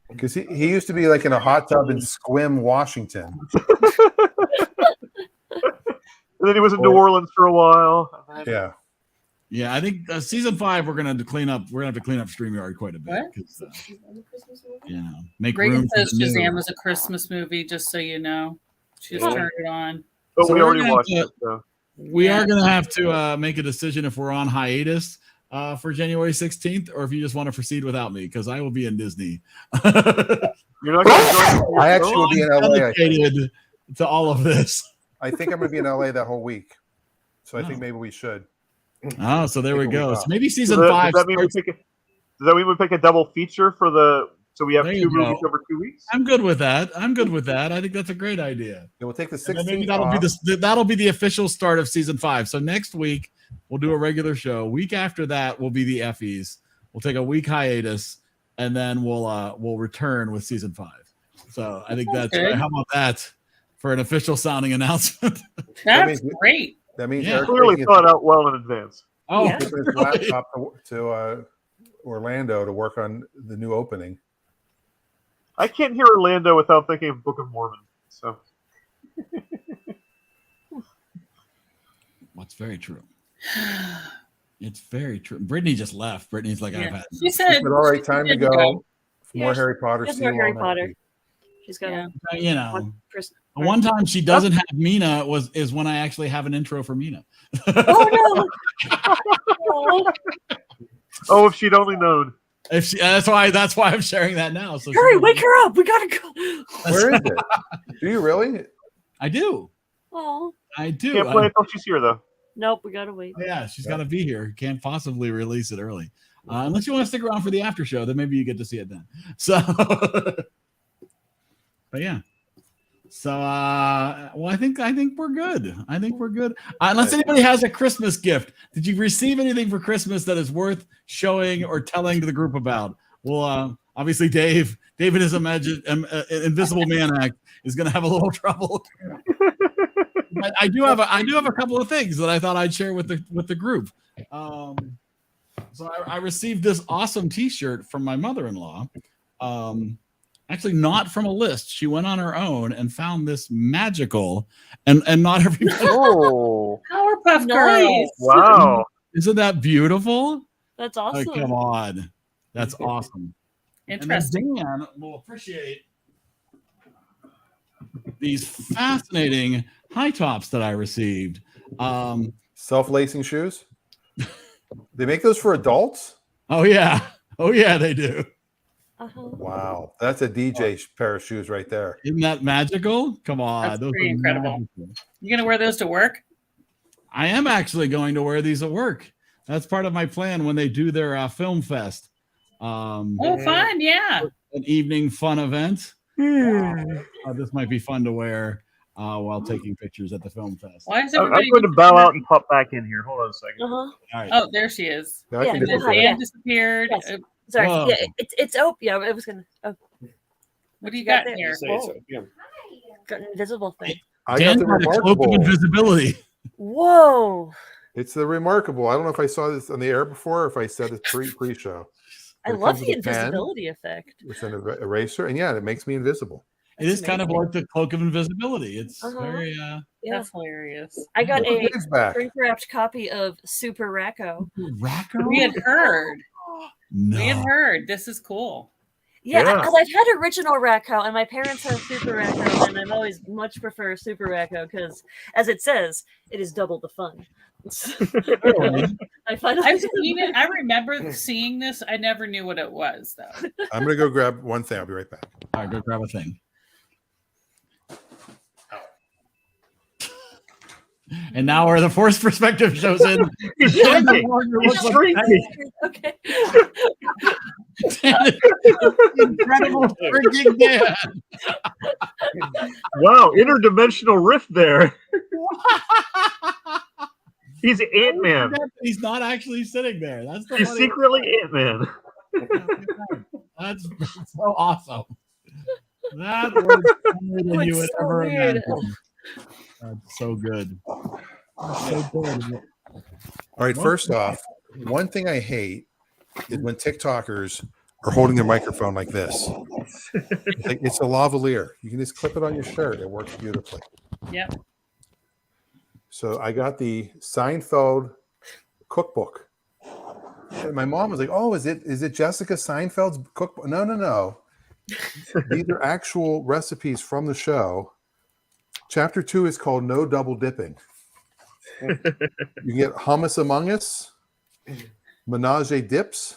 Because he used to be like in a hot tub in Squim, Washington. And then he was in New Orleans for a while. Yeah. Yeah, I think season 5 we're gonna have to clean up. We're gonna have to clean up StreamYard quite a bit. What? 'Cause, make Reagan room for says the new. Shazam was a Christmas movie, just so you know. She just turned it on. But So we we're already gonna watched have it. So. We are going to have to make a decision if we're on hiatus for January 16th, or if you just want to proceed without me, because I will be in Disney. You're not going to join. I actually will be in LA. Dedicated to all of this. I think I'm going to be in LA that whole week. So I think maybe we should. Oh, so there we Take a week go. off. So maybe season Does 5. that mean we pick does that mean we pick a double feature for the? So we have There 2 you go. movies over 2 weeks. I'm good with that. I think that's a great idea. Yeah, we'll take the And then 16th maybe off. that'll be the official start of season 5. So next week we'll do a regular show. Week after that will be the Effies. We'll take a week hiatus, and then we'll return with season 5. So I think that's good. how about that for an official sounding announcement? That's great. That means Yeah. Eric's Clearly taking thought out well in advance. Oh, Yeah. his really? laptop to Orlando to work on the new opening. I can't hear Orlando without thinking of Book of Mormon. So What's very true. It's very true. Brittany just left. Brittany's like, I've Yeah. had. She said, But all right, time to she did go. Yeah, More Harry Potter. There's See more you Harry all next Potter. week. She's got Yeah. You know, Chris. the one time she doesn't have Mina is when I actually have an intro for Mina. Oh no! Oh, oh, if she'd only known. If she, that's why I'm sharing that now. So hurry, wake her up! We gotta go. Where is it? Do you really? I do. Oh I do. Can't play until she's here, though. nope, we gotta wait. Yeah, she's got to be here. Can't possibly release it early, unless you want to stick around for the after show. Then maybe you get to see it then. So, but yeah. So, well, I think we're good. I think we're good. Unless anybody has a Christmas gift, did you receive anything for Christmas that is worth showing or telling to the group about? Well, obviously, Dave and his Invisible Man Act is going to have a little trouble. But I do have a couple of things that I thought I'd share with the group. So I received this awesome T-shirt from my mother-in-law. Actually, not from a list. She went on her own and found this magical, and not everybody. Oh, Powerpuff Nice. Girls. wow. Isn't that beautiful? That's Oh, awesome. come on, that's awesome. Interesting. And then Dan will appreciate these fascinating high tops that I received. Self-lacing shoes. They make those for adults? Oh yeah, they do. Uh-huh. Wow, that's a DJ pair of shoes right there. Isn't that magical? Come on, That's those pretty are incredible. magical. You gonna wear those to work? I am actually going to wear these at work. That's part of my plan when they do their film fest. Oh, fun! Yeah. An evening fun event. This might be fun to wear while taking pictures at the film fest. Why is I'm everybody? going to bow out and pop back in here. Hold on a second. Uh-huh. All right. Oh, there she is. I Yeah, can And do then that. Dan disappeared. Yes. Sorry. Whoa. Yeah, it's oh yeah. I was gonna. Oh, What do you Got got there. here? Say so. Yeah. got an invisible thing. I Dan got the had a cloak of remarkable. invisibility. Whoa! It's the remarkable. I don't know if I saw this on the air before or if I said it pre-show. I It love comes the with a pen. invisibility effect. It's an eraser, and yeah, it makes me invisible. It is kind of amazing. like the cloak of invisibility. It's Uh-huh. very Yeah, That's hilarious. I got Look, a Dave's back. shrink wrapped copy of Super Racco. Racco? We had heard. No. We had heard. This is cool. Yeah, Yeah. because I've had original Racco, and my parents have Super Racco, and I've always much prefer Super Racco because, as it says, it is double the fun. I finally. I've seen it. I remember seeing this. I never knew what it was, though. I'm gonna go grab one thing. I'll be right back. All right, go grab a thing. And now where the forced perspective shows in. He's Dan no shrinking. longer He's looks like shrinking. Okay. Dan. Incredible shrinking Dan. Wow, interdimensional rift there. He's Ant-Man. He's not actually sitting there. That's the He's funny secretly Ant-Man. That's so awesome. That works better than you would ever imagine. That's so good. So good. All right, first off, one thing I hate is when TikTokers are holding their microphone like this. It's a lavalier. You can just clip it on your shirt. It works beautifully. Yep. So I got the Seinfeld cookbook. And my mom was like, "Oh, is it Jessica Seinfeld's cookbook?" No. These are actual recipes from the show. Chapter 2 is called No Double Dipping. You can get hummus among us, menage dips,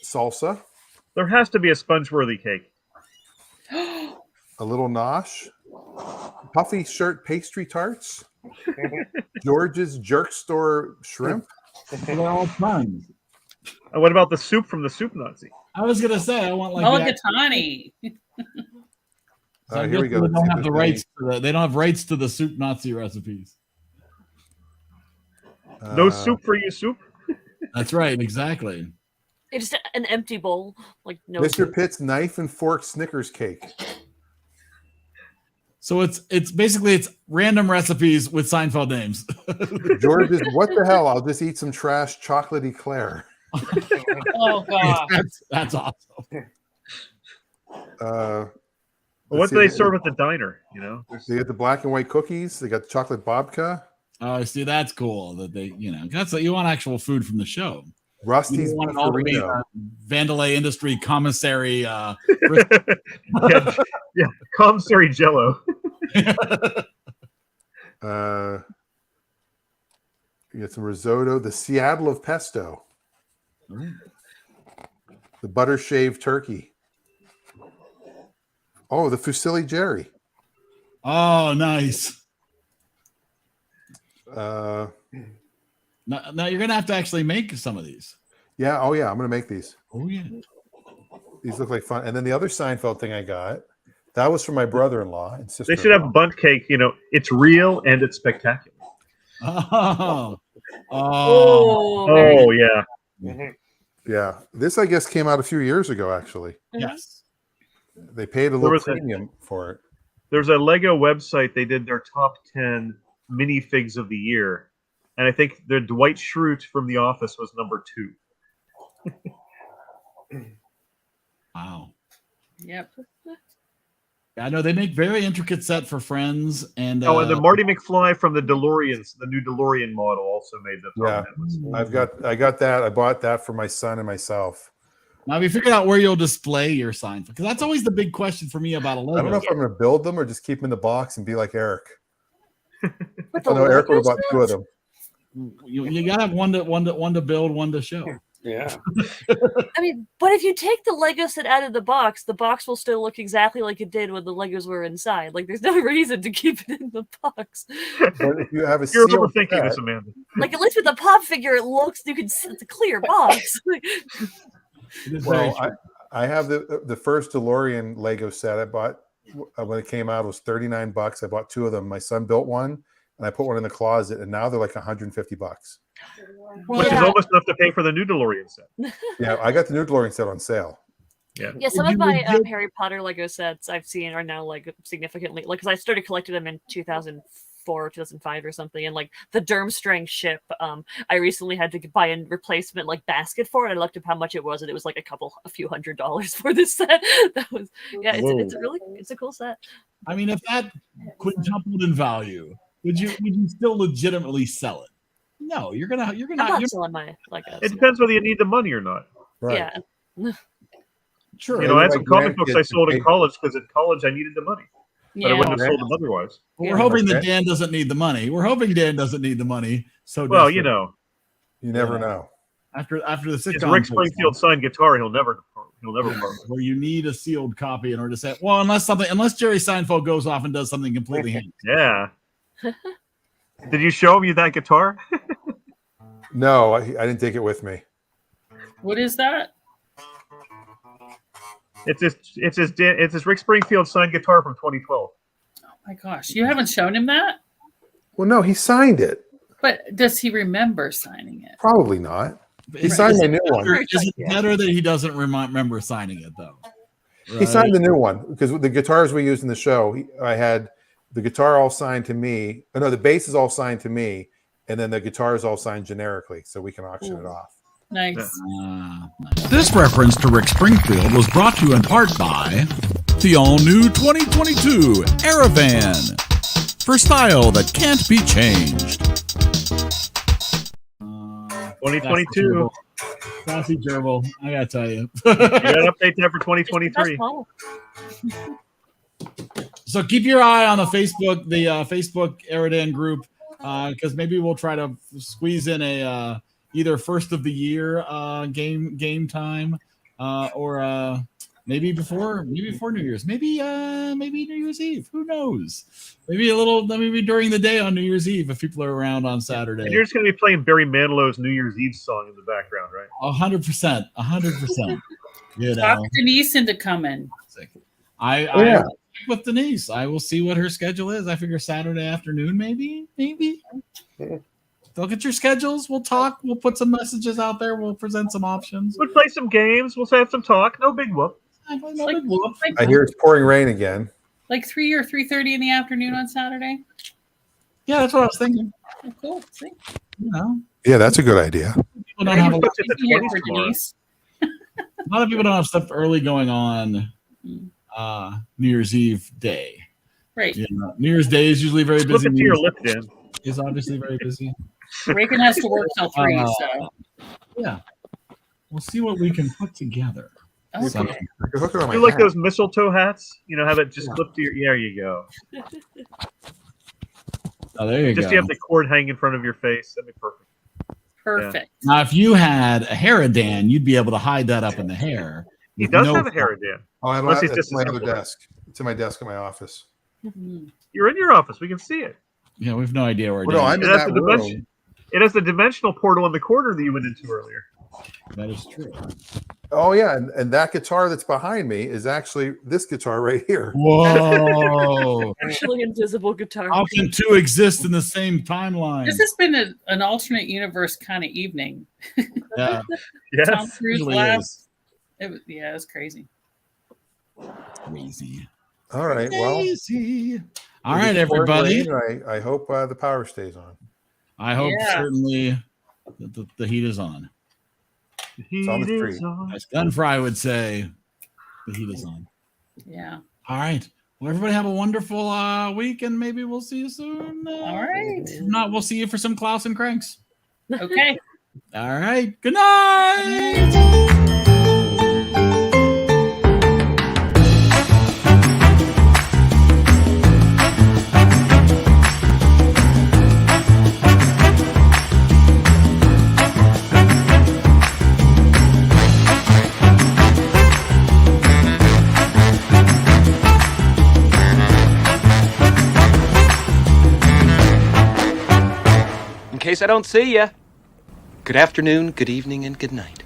salsa. There has to be a sponge-worthy cake. A little nosh, puffy shirt pastry tarts, George's Jerk Store shrimp. They're all puns. What about the soup from the Soup Nazi? I was gonna say I want like mulligatawny. So here we go. They don't have the rights to they don't have rights to the Soup Nazi recipes. No soup for you, soup. That's right, exactly. It's just an empty bowl, like no. Mr. Pitt's knife and fork Snickers cake. So it's basically it's random recipes with Seinfeld names. George's what the hell? I'll just eat some trash chocolate eclair. Oh god, that's awesome. What do they serve at the diner? You know, they get the black and white cookies. They got the chocolate babka. Oh, see, that's cool. That they, that's what you want actual food from the show. Rusty's want it all to be Vandalay Industry commissary. Yeah, commissary Jello. You get some risotto. The Seattle of pesto. The butter shaved turkey. Oh, the fusilli Jerry. Oh, nice. Now you're gonna have to actually make some of these. Yeah. Oh, yeah. I'm gonna make these. Oh, yeah. These look like fun. And then the other Seinfeld thing I got, that was from my brother-in-law and sister. They should have bunt cake. It's real and it's spectacular. Oh, yeah. Mm-hmm. Yeah. This, I guess, came out a few years ago, actually. Yes. They paid a little premium for it. There's a Lego website. They did their top 10 minifigs of the year. And I think the Dwight Schrute from The Office was number 2. Wow. Yep. I know they make very intricate set for Friends, and and the Marty McFly from the DeLoreans, the new DeLorean model, also made the top 10 list. I got that. I bought that for my son and myself. Now, have you figured out where you'll display your sign? Because that's always the big question for me about a Lego. I don't know if I'm going to build them or just keep them in the box and be like Eric. Eric would have bought 2 of them. You gotta have one to build, one to show. Yeah. I mean, but if you take the Lego set out of the box will still look exactly like it did when the Legos were inside. Like, there's no reason to keep it in the box. But if you have You're overthinking this, Amanda. Like, at least with the pop figure, you can see it's a clear box. Well, I have the first DeLorean Lego set I bought when it came out. It was $39. I bought 2 of them. My son built one, and I put one in the closet, and now they're like $150. Which is almost enough to pay for the new DeLorean set. Yeah, I got the new DeLorean set on sale. Yeah, some of my Harry Potter Lego sets I've seen are now like significantly because I started collecting them in 2004, 2005 or something, and like the Durmstrang ship, I recently had to buy a replacement like basket for it. I looked up how much it was, and it was like a few $100s for this set. That was it's a cool set. I mean, if that quintupled in value, would you still legitimately sell it? No, you're not selling my Legos. It depends whether you need the money or not. Right. Yeah. True. I had some comic books I sold in college because at college I needed the money. But I wouldn't have sold them otherwise. Well, we're hoping that Dan doesn't need the money. So you know. You never know. After the sitcom, it's Rick Springfield signed guitar, he'll never part. Where you need a sealed copy in order to say, well, unless Jerry Seinfeld goes off and does something completely handy. Yeah. Did you show me that guitar? No, I didn't take it with me. What is that? It's his Rick Springfield signed guitar from 2012. Oh my gosh, you haven't shown him that? Well, no, he signed it. But does he remember signing it? Probably not. He Is signed it my new one. better- Is it better that he doesn't remember signing it though? He signed the new one because the guitars we used in the show, I had the guitar all signed to me. Oh, no, the bass is all signed to me, and then the guitar is all signed generically, so we can auction it off. Nice. This reference to Rick Springfield was brought to you in part by the all-new 2022 EriDan for style that can't be changed. 2022. Sassy gerbil, I gotta tell you. You gotta update that for 2023. So keep your eye on the Facebook EriDan group, because maybe we'll try to squeeze in a either first of the year game time, or maybe before New Year's, maybe New Year's Eve. Who knows? Maybe during the day on New Year's Eve if people are around on Saturday. And you're just gonna be playing Barry Manilow's New Year's Eve song in the background, right? 100%. You know, Talk Denise into coming. I with Denise. I will see what her schedule is. I figure Saturday afternoon, maybe. Look at your schedules. We'll talk. We'll put some messages out there. We'll present some options. We'll play some games. We'll have some talk. No big whoop. I hear it's pouring rain again. Like 3 or 3:30 in the afternoon on Saturday. Yeah, that's what I was thinking. Oh, cool. See? You know, Yeah, that's a good idea. people don't have a lot, Here for Denise. a lot of people don't have stuff early going on New Year's Eve day. Right. You know, New Year's Day is usually very Flip busy. it to your lip, Dan. Is obviously very busy. Reagan has to work till 3, so. Yeah, we'll see what we can put together. Okay. So, I could hook it on my You like hat. those mistletoe hats? You know, have it just clip to your. There you go. oh, there you Just go. you have the cord hang in front of your face. That'd be perfect. Perfect. Now, if you had a EriDan, you'd be able to hide that up in the hair. He with does no have a EriDan. Oh, Unless he's it's my other disassembled it. desk. It's in my desk in my office. You're in your office. We can see it. Yeah, we have no idea where. Well, no, Dan I'm is. in It has, that the room. dimension, it has the dimensional portal in the corner that you went into earlier. That is true. Oh yeah, and that guitar that's behind me is actually this guitar right here. Whoa! Actually, invisible guitar. How can two exist in the same timeline? This has been an alternate universe kind of evening. Yeah, Tom Yes. Cruise usually laughs. It was crazy. crazy. All right, well, Crazy. All with right, the pouring everybody. rain, I hope the power stays on. I hope Yeah. certainly that the heat is on. Heat on the is street. on. As Gunfry would say, the heat is on. Yeah. All right. Well, everybody have a wonderful week, and maybe we'll see you soon. All right. If not, we'll see you for some Klaus and Cranks. Okay. All right. Good night. In case I don't see ya, good afternoon, good evening, and good night.